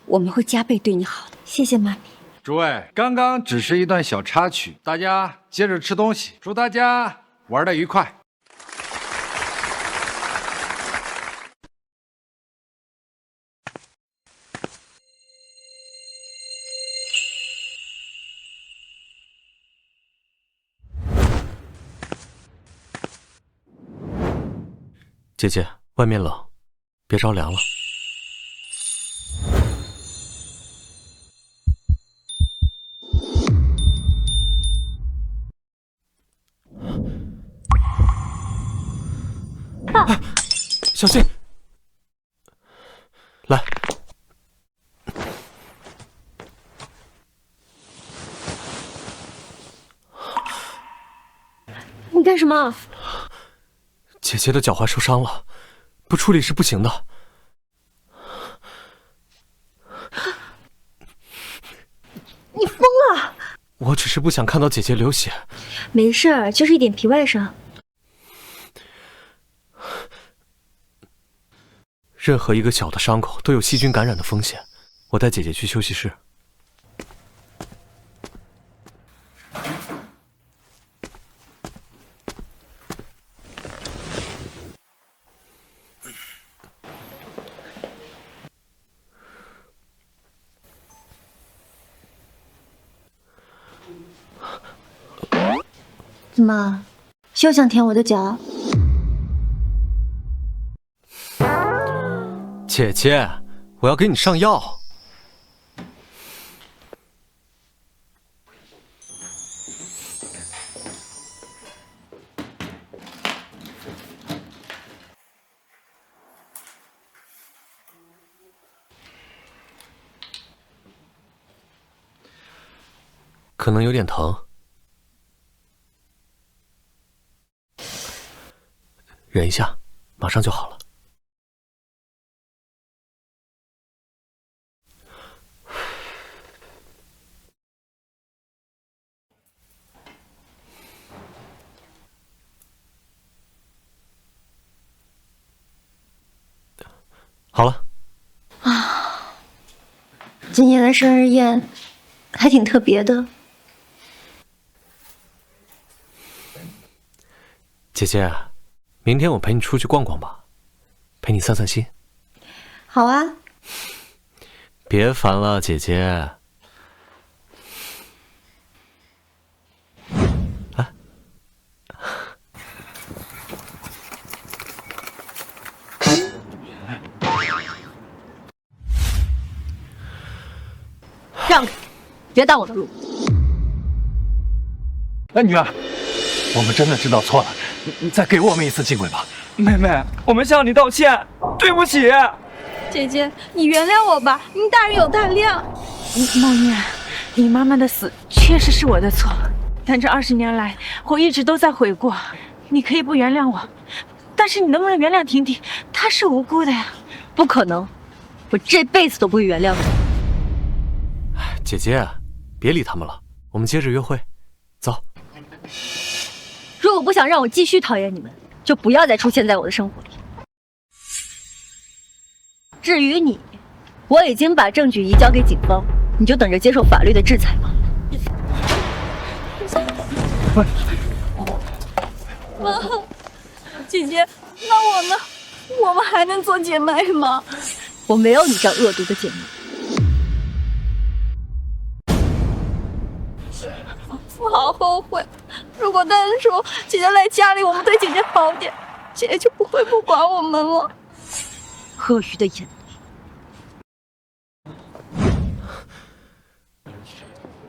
C: 我们会加倍对你好的。
B: 谢谢妈咪。
S: 诸位，刚刚只是一段小插曲，大家接着吃东西，祝大家玩得愉快。
M: 姐姐，外面冷，别着凉了。啊！小心！来，
B: 你干什么？
M: 姐姐的脚踝受伤了，不处理是不行的。
B: 你疯了！
M: 我只是不想看到姐姐流血。
B: 没事，就是一点皮外伤。
M: 任何一个小的伤口都有细菌感染的风险。我带姐姐去休息室。
B: 怎么，休想舔我的脚？
M: 姐姐，我要给你上药。可能有点疼，忍一下，马上就好了。好了。
B: 啊，今年的生日宴还挺特别的。
M: 姐姐，明天我陪你出去逛逛吧，陪你散散心。
B: 好啊。
M: 别烦了，姐姐。
R: 让开，别挡我的路。
E: 哎，女儿，我们真的知道错了，你再给我们一次机会吧。
G: 妹妹，我们向你道歉，对不起。
F: 姐姐，你原谅我吧，您大人有大量。
D: 梦燕，你妈妈的死确实是我的错，但这20年来，我一直都在悔过。你可以不原谅我，但是你能不能原谅婷婷？她是无辜的呀。
R: 不可能，我这辈子都不会原谅你。
M: 姐姐，别理他们了，我们接着约会，走。
R: 如果不想让我继续讨厌你们，就不要再出现在我的生活里。至于你，我已经把证据移交给警方，你就等着接受法律的制裁吧。
F: 妈，姐姐，那我呢？我们还能做姐妹吗？
R: 我没有你这样恶毒的姐妹。
F: 我好后悔，如果当初姐姐来家里，我们对姐姐好点，姐姐就不会不管我们了。
R: 鳄鱼的眼泪。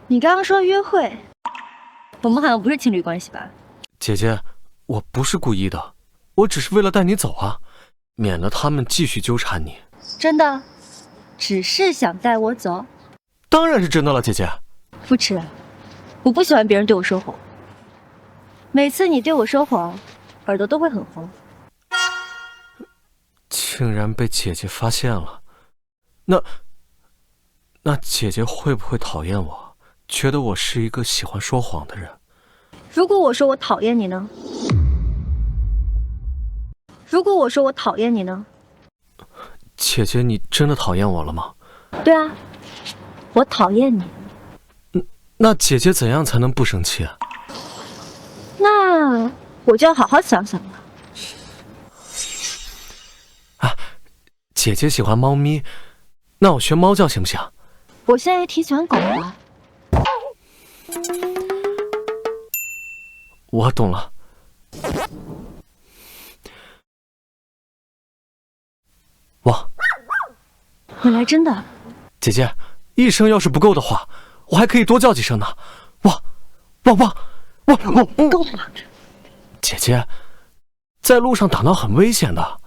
R: 你刚刚说约会，我们好像不是情侣关系吧？
M: 姐姐，我不是故意的，我只是为了带你走啊，免得他们继续纠缠你。
R: 真的？只是想带我走？
M: 当然是真的了，姐姐。
R: 不迟。我不喜欢别人对我说谎，每次你对我说谎，耳朵都会很红。
M: 竟然被姐姐发现了，那姐姐会不会讨厌我，觉得我是一个喜欢说谎的人？
R: 如果我说我讨厌你呢？如果我说我讨厌你呢？
M: 姐姐，你真的讨厌我了吗？
R: 对啊，我讨厌你。
M: 那姐姐怎样才能不生气啊？
R: 那我就要好好想想了。
M: 啊，姐姐喜欢猫咪，那我学猫叫行不行？
R: 我现在也挺喜欢狗的。
M: 我懂了。汪，
R: 原来真的。
M: 姐姐，一声要是不够的话，我还可以多叫几声呢。汪，
R: 够了。
M: 姐姐，在路上打闹很危险的。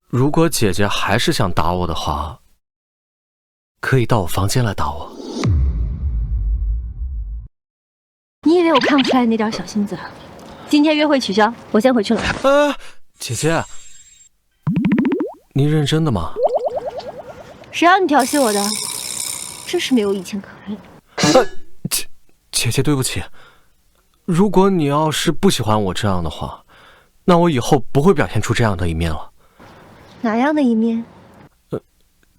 M: 如果姐姐还是想打我的话，可以到我房间来打我。
R: 你以为我看不出来那点小心思？今天约会取消，我先回去了。
M: 姐姐，你认真的吗？
R: 谁让你调戏我的？真是没有以前可爱。
M: 姐姐，对不起。如果你要是不喜欢我这样的话，那我以后不会表现出这样的一面了。
R: 哪样的一面？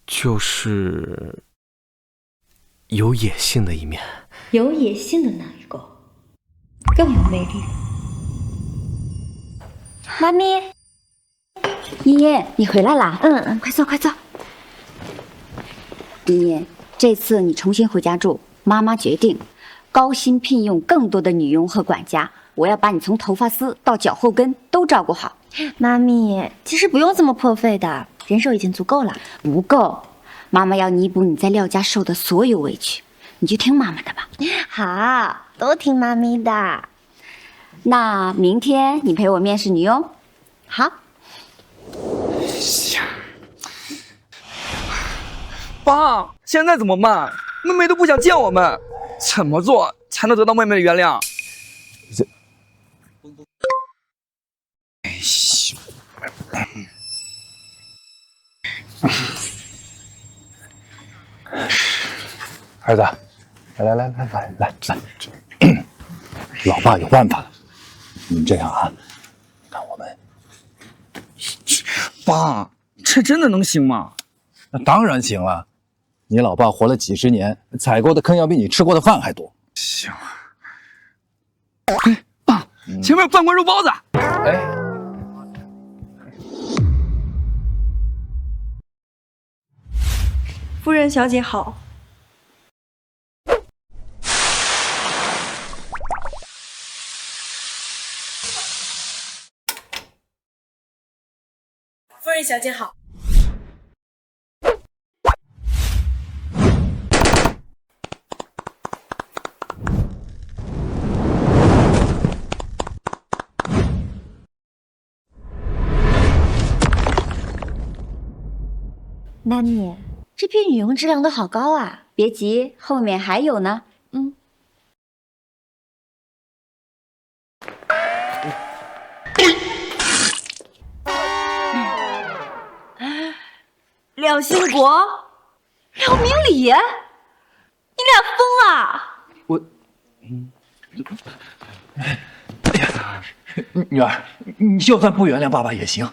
M: 就是有野性的一面。
R: 有野性的那一个更有魅力。
C: 妈咪，妮妮，你回来啦？
B: 快坐，快坐。
C: 妮妮，这次你重新回家住，妈妈决定高薪聘用更多的女佣和管家，我要把你从头发丝到脚后跟都照顾好。
B: 妈咪，其实不用这么破费的，人手已经足够了。
C: 不够，妈妈要弥补你在廖家受的所有委屈，你就听妈妈的吧。
B: 好，都听妈咪的。
C: 那明天你陪我面试女佣。
B: 好。
G: 爸，现在怎么办？妹妹都不想见我们，怎么做才能得到妹妹的原谅。
E: 儿子，来，老爸有办法了。你这样啊，看我们。
G: 爸，这真的能行吗？
E: 那当然行了。你老爸活了几十年，踩过的坑要比你吃过的饭还多。
G: 行。哎，爸，前面饭馆肉包子。
E: 哎。
F: 夫人小姐好。
K: 夫人小姐好。
B: 妈咪，这批女佣质量都好高啊！
C: 别急，后面还有呢。
B: 廖兴国、廖明礼，你俩疯了！
E: 女儿，你就算不原谅爸爸也行，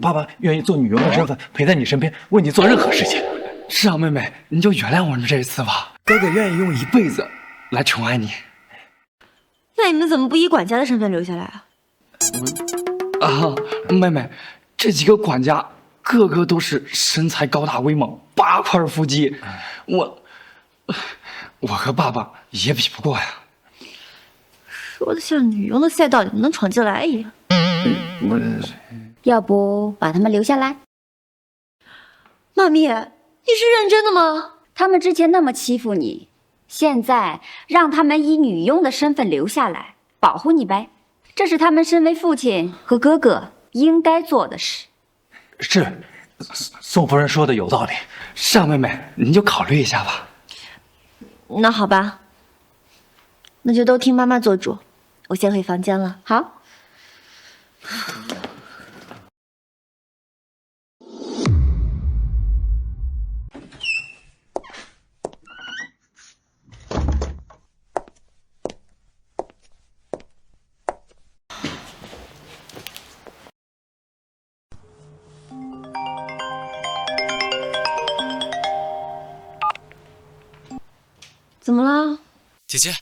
E: 爸爸愿意做女佣的身份陪在你身边，为你做任何事情。
G: 是啊，妹妹，你就原谅我们这一次吧。哥哥愿意用一辈子来宠爱你。
B: 那你们怎么不以管家的身份留下来啊？
G: 妹妹，这几个管家个个都是身材高大威猛，8块腹肌，我和爸爸也比不过呀。
B: 说的像女佣的赛道里能闯进来一样。
C: 要不把他们留下来？
B: 妈咪，你是认真的吗？
C: 他们之前那么欺负你，现在让他们以女佣的身份留下来，保护你呗。这是他们身为父亲和哥哥应该做的事。
E: 是，宋夫人说的有道理。
G: 是啊，妹妹，您就考虑一下吧。
B: 那好吧，那就都听妈妈做主。我先回房间了。
C: 好。
B: 怎么了？
M: 姐姐，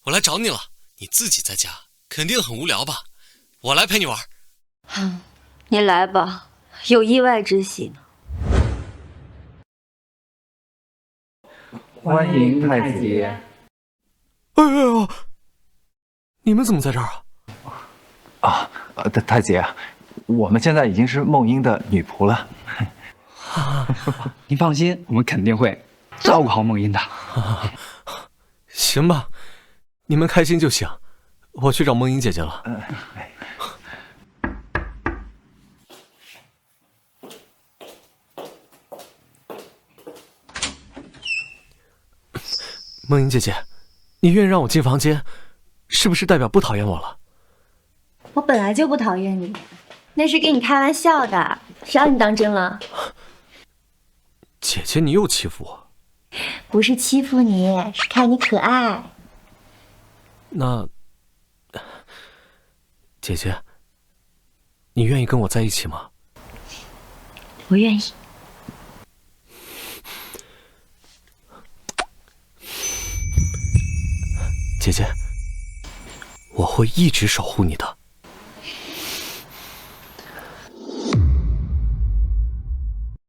M: 我来找你了。你自己在家肯定很无聊吧？我来陪你玩。
B: 你来吧，有意外之喜呢。
G: 欢迎太子。
M: 哎呦，你们怎么在这儿
E: 啊？太子爷，我们现在已经是梦英的女仆了。
G: 您放心，我们肯定会照顾好梦英的。
M: 行吧，你们开心就行。我去找梦英姐姐了。梦英姐姐，你愿意让我进房间，是不是代表不讨厌我了？
B: 我本来就不讨厌你，那是跟你开玩笑的，谁让你当真了？
M: 姐姐，你又欺负我。
B: 不是欺负你，是看你可爱。
M: 那，姐姐，你愿意跟我在一起吗？
B: 我愿意。
M: 姐姐，我会一直守护你的。